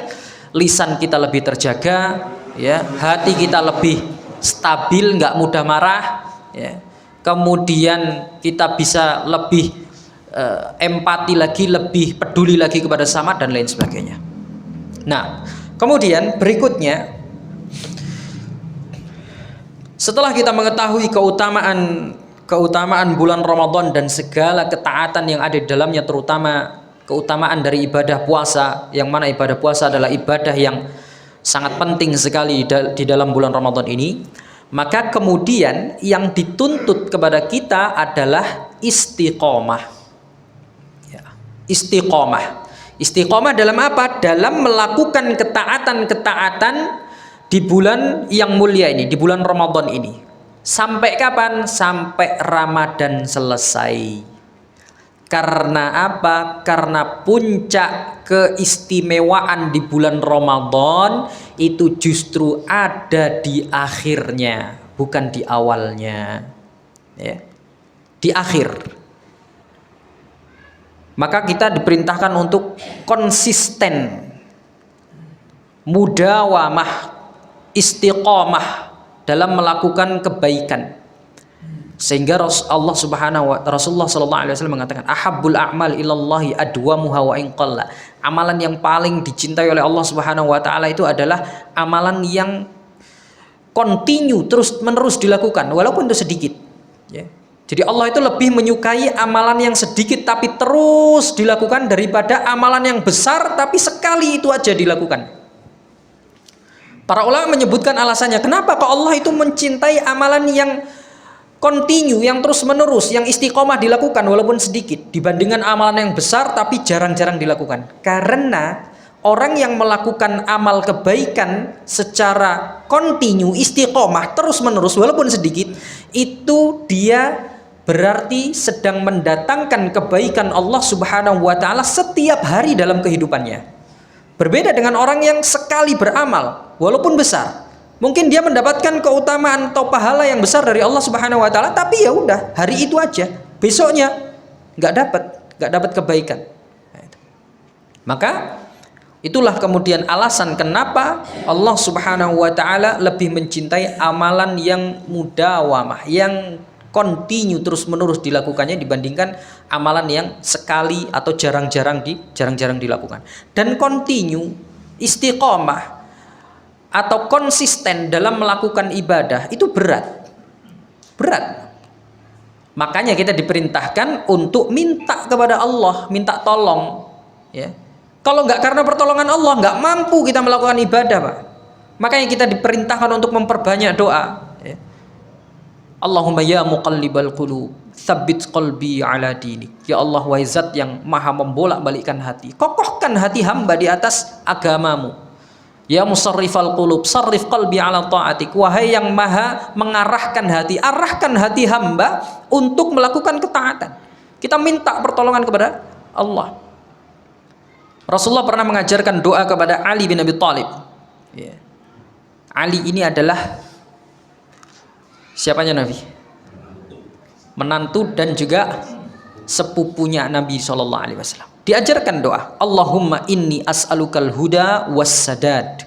lisan kita lebih terjaga, ya, hati kita lebih stabil, nggak mudah marah, ya. Kemudian kita bisa lebih empati lagi, lebih peduli lagi kepada sama dan lain sebagainya. Nah, kemudian berikutnya, setelah kita mengetahui keutamaan bulan Ramadan dan segala ketaatan yang ada di dalamnya, terutama keutamaan dari ibadah puasa, yang mana ibadah puasa adalah ibadah yang sangat penting sekali di dalam bulan Ramadan ini, Maka kemudian yang dituntut kepada kita adalah istiqomah. Ya, istiqomah. Istiqomah dalam apa? Dalam melakukan ketaatan-ketaatan di bulan yang mulia ini, di bulan Ramadan ini. Sampai kapan? Sampai Ramadan selesai. Karena apa? Karena puncak keistimewaan di bulan Ramadan itu justru ada di akhirnya, bukan di awalnya. Ya. Di akhir. Maka kita diperintahkan untuk konsisten, mudawamah, istiqomah dalam melakukan kebaikan. Sehingga Rasulullah sallallahu alaihi wasallam mengatakan, ahabbul a'mal ilallahi adwamuha wa in qalla. Amalan yang paling dicintai oleh Allah Subhanahu wa taala itu adalah amalan yang continue, terus-menerus dilakukan walaupun itu sedikit, ya. Jadi Allah itu lebih menyukai amalan yang sedikit tapi terus dilakukan daripada amalan yang besar tapi sekali itu aja dilakukan. Para ulama menyebutkan alasannya, kenapa kok Allah itu mencintai amalan yang continue, yang terus menerus, yang istiqomah dilakukan walaupun sedikit dibandingkan amalan yang besar tapi jarang-jarang dilakukan. Karena orang yang melakukan amal kebaikan secara continue, istiqomah, terus menerus walaupun sedikit, itu dia berarti sedang mendatangkan kebaikan Allah Subhanahu wa taala setiap hari dalam kehidupannya. Berbeda dengan orang yang sekali beramal walaupun besar, mungkin dia mendapatkan keutamaan atau pahala yang besar dari Allah Subhanahu wa taala, tapi ya udah, hari itu aja, besoknya nggak dapat kebaikan. Maka itulah kemudian alasan kenapa Allah Subhanahu wa taala lebih mencintai amalan yang mudawamah, yang continue, terus-menerus dilakukannya dibandingkan amalan yang sekali atau jarang-jarang dilakukan. Dan continue, istiqomah atau konsisten dalam melakukan ibadah itu berat. Makanya kita diperintahkan untuk minta kepada Allah, minta tolong, ya. Kalau nggak karena pertolongan Allah, nggak mampu kita melakukan ibadah, Pak. Makanya kita diperintahkan untuk memperbanyak doa, ya. Allahumma ya muqallibal qulub, tsabbit qalbi ala dinik. Ya Allah, wahai zat yang maha membolak-balikkan hati, kokohkan hati hamba di atas agamamu. Ya musarrifal qulub, sarrif qalbi ala ta'atik. Wahai yang maha mengarahkan hati, arahkan hati hamba untuk melakukan ketaatan. Kita minta pertolongan kepada Allah. Rasulullah pernah mengajarkan doa kepada Ali bin Abi Thalib. Ya. Ali ini adalah siapanya Nabi? Menantu dan juga sepupunya Nabi SAW. Diajarkan doa, Allahumma inni as'alukal huda wassadad.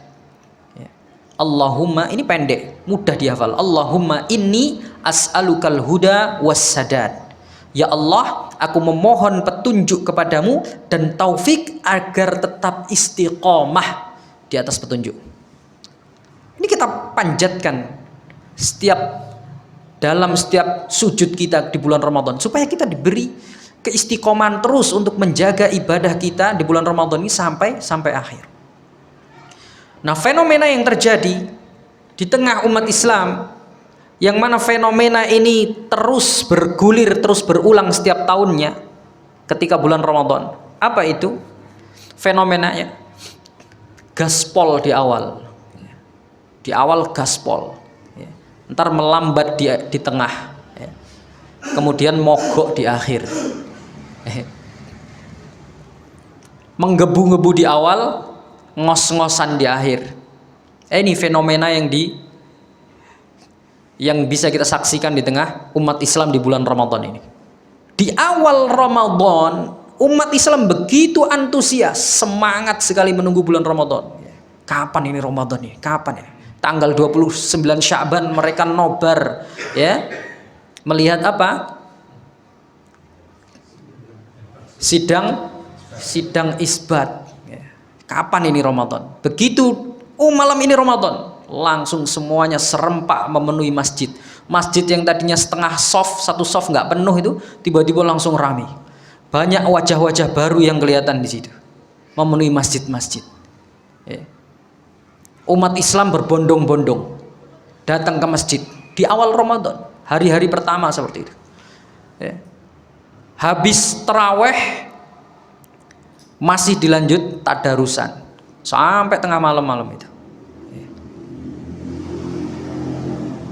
Ya. Allahumma, ini pendek, mudah dihafal. Allahumma inni as'alukal huda wassadad. Ya Allah, aku memohon petunjuk kepadamu dan taufik agar tetap istiqomah di atas petunjuk. Ini kita panjatkan dalam setiap sujud kita di bulan Ramadan, supaya kita diberi keistiqomahan terus untuk menjaga ibadah kita di bulan Ramadan ini sampai akhir. Nah, fenomena yang terjadi di tengah umat Islam, yang mana fenomena ini terus bergulir, terus berulang setiap tahunnya ketika bulan Ramadan. Apa itu fenomenanya? Gaspol di awal. Di awal gaspol. Ntar melambat di tengah. Kemudian mogok di akhir. Menggebu-gebu di awal, ngos-ngosan di akhir. Ini fenomena yang bisa kita saksikan di tengah umat Islam di bulan Ramadan ini. Di awal Ramadan, umat Islam begitu antusias, semangat sekali menunggu bulan Ramadan. Kapan ini Ramadan ini? Kapan ya? Tanggal 29 Sya'ban mereka nobar, ya. Melihat apa? Sidang isbat. Kapan ini Ramadan? Begitu malam ini Ramadan, langsung semuanya serempak memenuhi masjid. Masjid yang tadinya setengah soft, satu soft nggak penuh itu tiba-tiba langsung ramai. Banyak wajah-wajah baru yang kelihatan di situ, memenuhi masjid-masjid. Umat Islam berbondong-bondong datang ke masjid di awal Ramadan, hari-hari pertama seperti itu. Ya. Habis taraweh masih dilanjut tadarusan sampai tengah malam itu. Ya.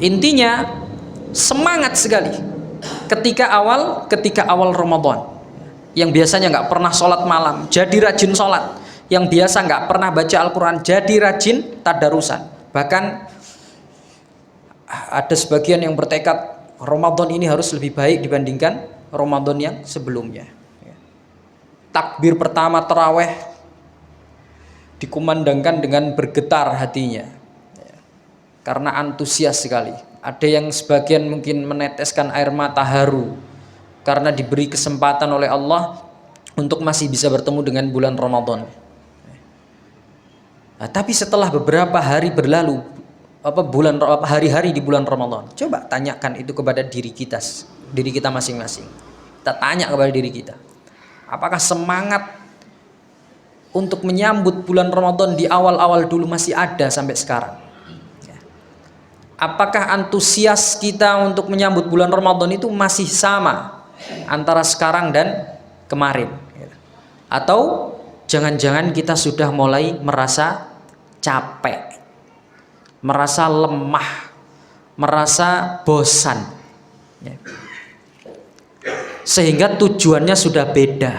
Intinya semangat sekali ketika awal Ramadan. Yang biasanya nggak pernah sholat malam jadi rajin sholat, yang biasa nggak pernah baca Al-Quran jadi rajin tadarusan. Bahkan ada sebagian yang bertekad Ramadan ini harus lebih baik dibandingkan Ramadan yang sebelumnya. Takbir pertama taraweh dikumandangkan dengan bergetar hatinya karena antusias sekali. Ada yang sebagian mungkin meneteskan air mata haru karena diberi kesempatan oleh Allah untuk masih bisa bertemu dengan bulan Ramadan. Nah, tapi setelah beberapa hari berlalu, hari-hari di bulan Ramadan, coba tanyakan itu kepada diri kita masing-masing. Kita tanya kepada diri kita, apakah semangat untuk menyambut bulan Ramadan di awal-awal dulu masih ada sampai sekarang? Apakah antusias kita untuk menyambut bulan Ramadan itu masih sama antara sekarang dan kemarin? Atau jangan-jangan kita sudah mulai merasa capek, merasa lemah, merasa bosan, sehingga tujuannya sudah beda.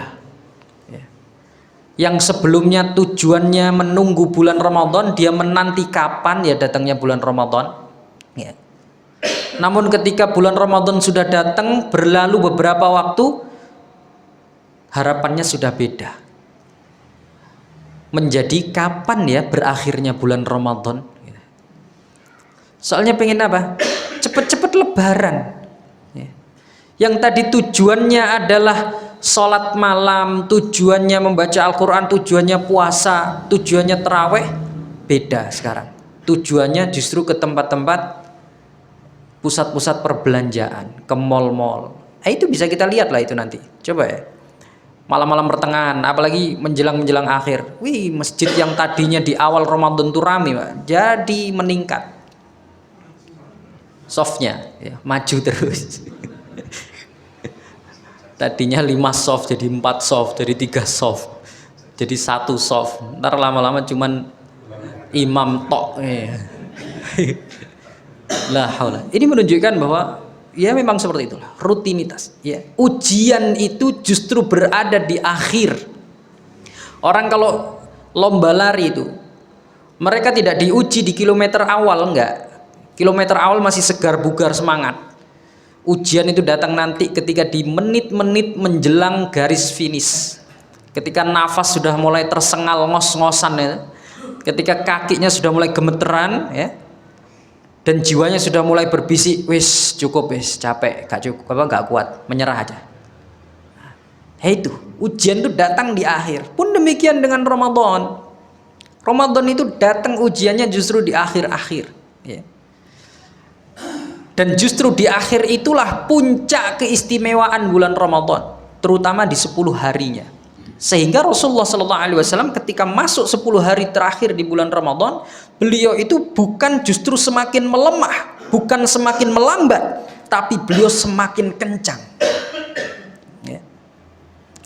Yang sebelumnya tujuannya menunggu bulan Ramadan, dia menanti kapan ya datangnya bulan Ramadan. Namun ketika bulan Ramadan sudah datang, berlalu beberapa waktu, harapannya sudah beda. Menjadi kapan ya berakhirnya bulan Ramadan? Soalnya pengen apa? Cepet-cepet lebaran. Yang tadi tujuannya adalah sholat malam, tujuannya membaca Al-Quran, tujuannya puasa, tujuannya taraweh, beda sekarang. Tujuannya justru ke tempat-tempat pusat-pusat perbelanjaan, ke mall-mall. Itu bisa kita lihat lah itu nanti. Coba ya. Malam-malam pertengahan, apalagi menjelang akhir. Wih, masjid yang tadinya di awal Ramadan tuh rame, Pak, jadi meningkat. Softnya ya, maju terus. Tadinya 5 soft jadi 4 soft, jadi 3 soft, jadi 1 soft. Ntar lama-lama cuman imam tok. La haula. Ini menunjukkan bahwa ya memang seperti itulah rutinitas. Ya, ujian itu justru berada di akhir. Orang kalau lomba lari itu, mereka tidak diuji di kilometer awal, enggak. Kilometer awal masih segar bugar semangat. Ujian itu datang nanti ketika di menit-menit menjelang garis finish. Ketika nafas sudah mulai tersengal ngos-ngosan ya. Ketika kakinya sudah mulai gemeteran ya. Dan jiwanya sudah mulai berbisik, wis cukup, wis capek, gak cukup, gak kuat, menyerah aja. Itu ujian itu datang di akhir. Pun demikian dengan Ramadan. Ramadan itu datang ujiannya justru di akhir-akhir. Ya. Dan justru di akhir itulah puncak keistimewaan bulan Ramadan, terutama di 10 harinya. Sehingga Rasulullah SAW ketika masuk 10 hari terakhir di bulan Ramadan, beliau itu bukan justru semakin melemah, bukan semakin melambat, tapi beliau semakin kencang. Ya.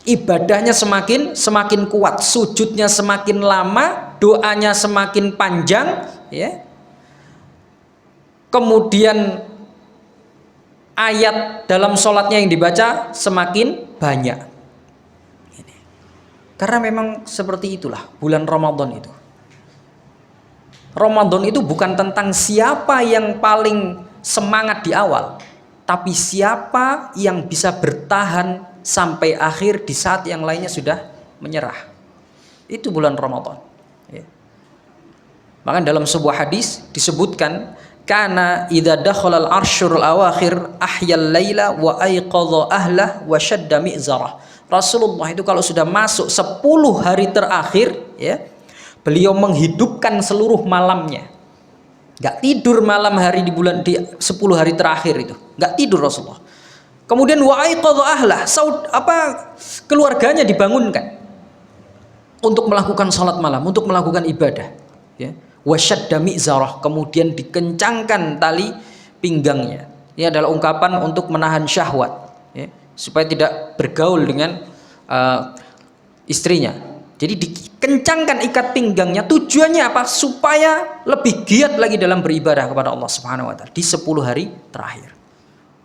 Ibadahnya semakin kuat, sujudnya semakin lama, doanya semakin panjang, ya. Kemudian ayat dalam sholatnya yang dibaca semakin banyak. Karena memang seperti itulah bulan Ramadan itu. Ramadan itu bukan tentang siapa yang paling semangat di awal, tapi siapa yang bisa bertahan sampai akhir di saat yang lainnya sudah menyerah. Itu bulan Ramadan. Ya. Maka dalam sebuah hadis disebutkan, kana idza dakhala al-arsyul awakhir ahyal laila wa ayqadha ahlah wa shadda mi'zarah. Rasulullah itu kalau sudah masuk 10 hari terakhir ya, beliau menghidupkan seluruh malamnya. Enggak tidur malam hari di 10 hari terakhir itu. Enggak tidur Rasulullah. Kemudian wa ayqadha ahlah, keluarganya dibangunkan untuk melakukan salat malam, untuk melakukan ibadah ya. Wasyadda mi'zarah, kemudian dikencangkan tali pinggangnya. Ini adalah ungkapan untuk menahan syahwat, ya, supaya tidak bergaul dengan istrinya. Jadi dikencangkan ikat pinggangnya, tujuannya apa? Supaya lebih giat lagi dalam beribadah kepada Allah Subhanahu wa taala di 10 hari terakhir.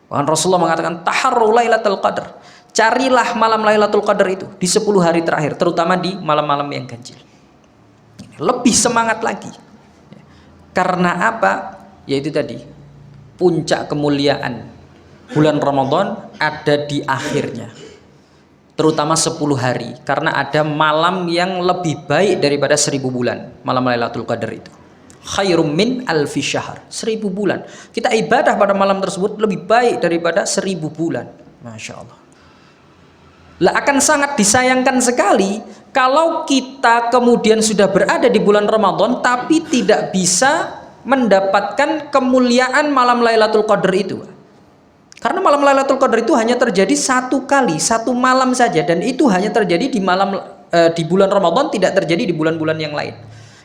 Bahkan Rasulullah mengatakan taharru lailatul qadar. Carilah malam Lailatul Qadar itu di 10 hari terakhir, terutama di malam-malam yang ganjil. Lebih semangat lagi. Karena apa? Yaitu tadi, puncak kemuliaan bulan Ramadan ada di akhirnya, terutama 10 hari, karena ada malam yang lebih baik daripada 1000 bulan. Malam Lailatul Qadar itu khairum min alfi syahr, 1000 bulan. Kita ibadah pada malam tersebut lebih baik daripada 1000 bulan. Masya Allah. Lah, akan sangat disayangkan sekali kalau kita kemudian sudah berada di bulan Ramadan tapi tidak bisa mendapatkan kemuliaan malam Lailatul Qadar itu. Karena malam Lailatul Qadar itu hanya terjadi satu kali, satu malam saja, dan itu hanya terjadi di di bulan Ramadan, tidak terjadi di bulan-bulan yang lain.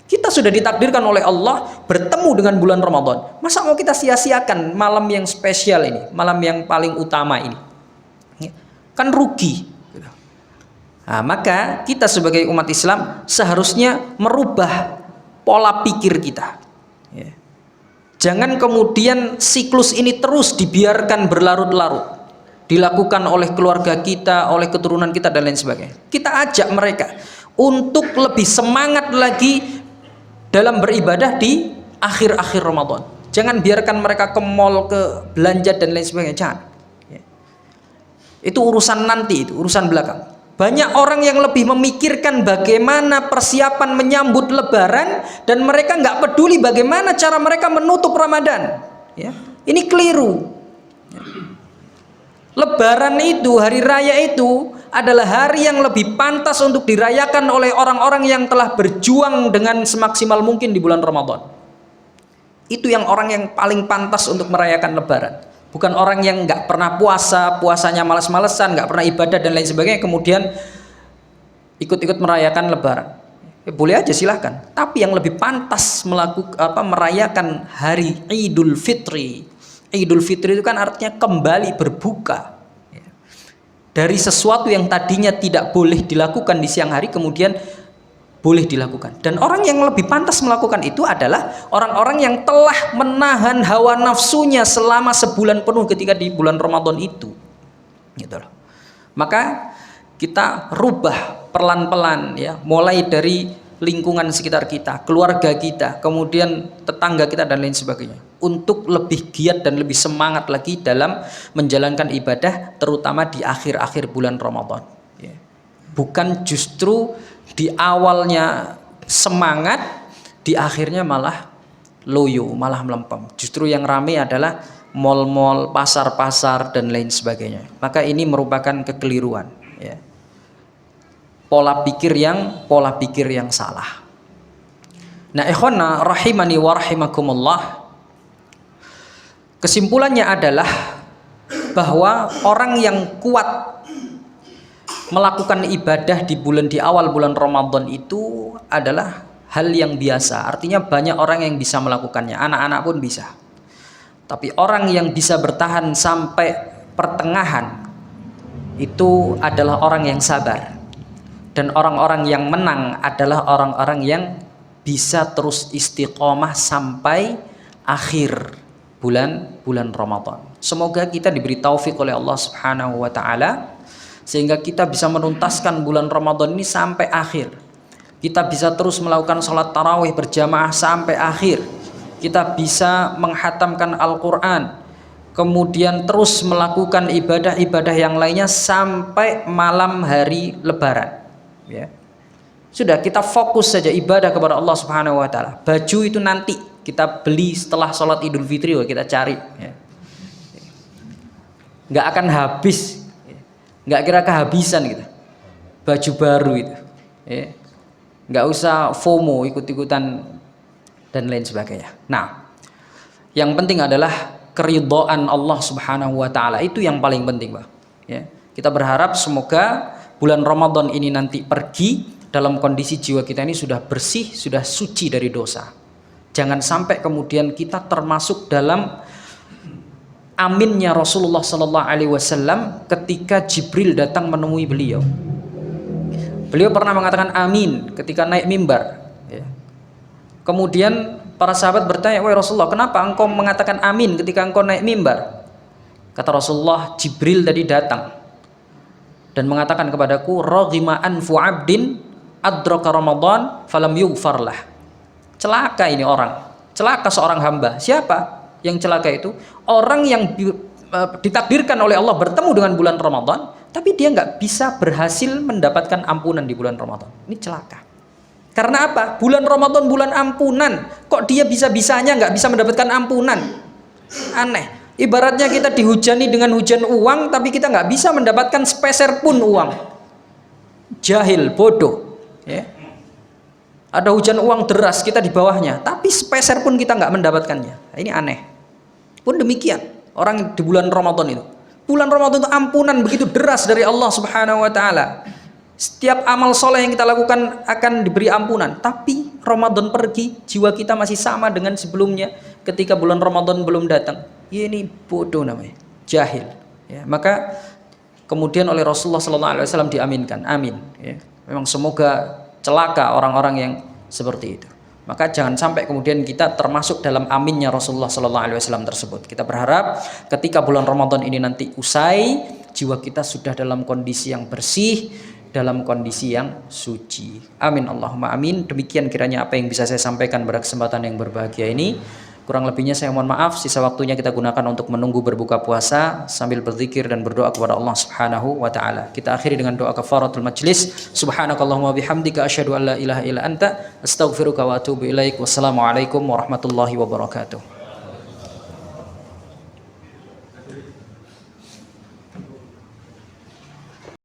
Kita sudah ditakdirkan oleh Allah bertemu dengan bulan Ramadan. Masa mau kita sia-siakan malam yang spesial ini, malam yang paling utama ini? Kan rugi. Nah, maka kita sebagai umat Islam seharusnya merubah pola pikir kita. Jangan kemudian siklus ini terus dibiarkan berlarut-larut, dilakukan oleh keluarga kita, oleh keturunan kita, dan lain sebagainya. Kita ajak mereka untuk lebih semangat lagi dalam beribadah di akhir-akhir Ramadan. Jangan biarkan mereka ke mall, ke belanja, dan lain sebagainya. Jangan. Itu urusan nanti, itu urusan belakang. Banyak orang yang lebih memikirkan bagaimana persiapan menyambut Lebaran, dan mereka nggak peduli bagaimana cara mereka menutup Ramadan. Ya, ini keliru. Lebaran itu, hari raya itu adalah hari yang lebih pantas untuk dirayakan oleh orang-orang yang telah berjuang dengan semaksimal mungkin di bulan Ramadan. Itu yang orang yang paling pantas untuk merayakan Lebaran. Bukan orang yang nggak pernah puasa, puasanya malas-malesan, nggak pernah ibadah dan lain sebagainya, kemudian ikut-ikut merayakan Lebaran. Boleh aja, silahkan. Tapi yang lebih pantas merayakan hari Idul Fitri. Idul Fitri itu kan artinya kembali berbuka dari sesuatu yang tadinya tidak boleh dilakukan di siang hari, kemudian boleh dilakukan. Dan orang yang lebih pantas melakukan itu adalah orang-orang yang telah menahan hawa nafsunya selama sebulan penuh ketika di bulan Ramadan itu, gitu loh. Maka kita rubah pelan-pelan, ya, mulai dari lingkungan sekitar kita, keluarga kita, kemudian tetangga kita, dan lain sebagainya, untuk lebih giat dan lebih semangat lagi dalam menjalankan ibadah, terutama di akhir-akhir bulan Ramadan. Bukan justru di awalnya semangat, di akhirnya malah loyo, malah melempem. Justru yang ramai adalah mal-mal, pasar-pasar, dan lain sebagainya. Maka ini merupakan kekeliruan, ya. Pola pikir yang salah. Nah, ikhwana rahimani wa rahimakumullah, kesimpulannya adalah bahwa orang yang kuat melakukan ibadah di awal bulan Ramadan itu adalah hal yang biasa. Artinya banyak orang yang bisa melakukannya, anak-anak pun bisa. Tapi orang yang bisa bertahan sampai pertengahan itu adalah orang yang sabar. Dan orang-orang yang menang adalah orang-orang yang bisa terus istiqomah sampai akhir bulan Ramadan. Semoga kita diberi taufik oleh Allah Subhanahu wa taala sehingga kita bisa menuntaskan bulan Ramadan ini sampai akhir. Kita bisa terus melakukan sholat tarawih berjamaah sampai akhir. Kita bisa menghatamkan Al-Quran, kemudian terus melakukan ibadah-ibadah yang lainnya sampai malam hari Lebaran, ya. Sudah, kita fokus saja ibadah kepada Allah Subhanahu wa taala. Baju itu nanti kita beli setelah sholat Idul Fitri, kita cari, ya. Nggak akan habis, nggak kira kehabisan gitu baju baru itu, ya. Nggak usah FOMO, ikut-ikutan dan lain sebagainya. Nah, yang penting adalah keridhaan Allah Subhanahu wa taala, itu yang paling penting, Pak, ya. Kita berharap semoga bulan Ramadan ini nanti pergi dalam kondisi jiwa kita ini sudah bersih, sudah suci dari dosa. Jangan sampai kemudian kita termasuk dalam aminnya Rasulullah Sallallahu Alaihi Wasallam ketika Jibril datang menemui beliau. Beliau pernah mengatakan amin ketika naik mimbar. Ya. Kemudian para sahabat bertanya, wahai Rasulullah, kenapa engkau mengatakan amin ketika engkau naik mimbar? Kata Rasulullah, Jibril tadi datang dan mengatakan kepadaku, raghima anfu abdin adraka Ramadan falam yughfarlah. Celaka ini orang, celaka seorang hamba. Siapa yang celaka itu? Orang yang ditakdirkan oleh Allah bertemu dengan bulan Ramadan, tapi dia nggak bisa berhasil mendapatkan ampunan di bulan Ramadan. Ini celaka. Karena apa? Bulan Ramadan bulan ampunan, kok dia bisa-bisanya nggak bisa mendapatkan ampunan? Aneh. Ibaratnya kita dihujani dengan hujan uang, tapi kita nggak bisa mendapatkan sepeser pun uang. Jahil, bodoh. Ya. Ada hujan uang deras, kita di bawahnya, tapi sepeser pun kita nggak mendapatkannya. Nah, ini aneh. Pun demikian orang di bulan Ramadan itu. Bulan Ramadan itu ampunan begitu deras dari Allah Subhanahu Wa Taala. Setiap amal soleh yang kita lakukan akan diberi ampunan. Tapi Ramadan pergi, jiwa kita masih sama dengan sebelumnya ketika bulan Ramadan belum datang. Ya, ini bodoh namanya, jahil. Ya, maka kemudian oleh Rasulullah SAW diaminkan, amin. Ya, memang semoga celaka orang-orang yang seperti itu. Maka jangan sampai kemudian kita termasuk dalam aminnya Rasulullah SAW tersebut. Kita berharap ketika bulan Ramadan ini nanti usai, jiwa kita sudah dalam kondisi yang bersih, dalam kondisi yang suci. Amin Allahumma amin. Demikian kiranya apa yang bisa saya sampaikan pada kesempatan yang berbahagia ini. Kurang lebihnya saya mohon maaf. Sisa waktunya kita gunakan untuk menunggu berbuka puasa sambil berzikir dan berdoa kepada Allah Subhanahu wa taala. Kita akhiri dengan doa kafaratul majlis. Subhanakallahumma bihamdika asyhadu an la ilaha illa anta astaghfiruka wa atubu ilaik. Wassalamualaikum warahmatullahi wabarakatuh.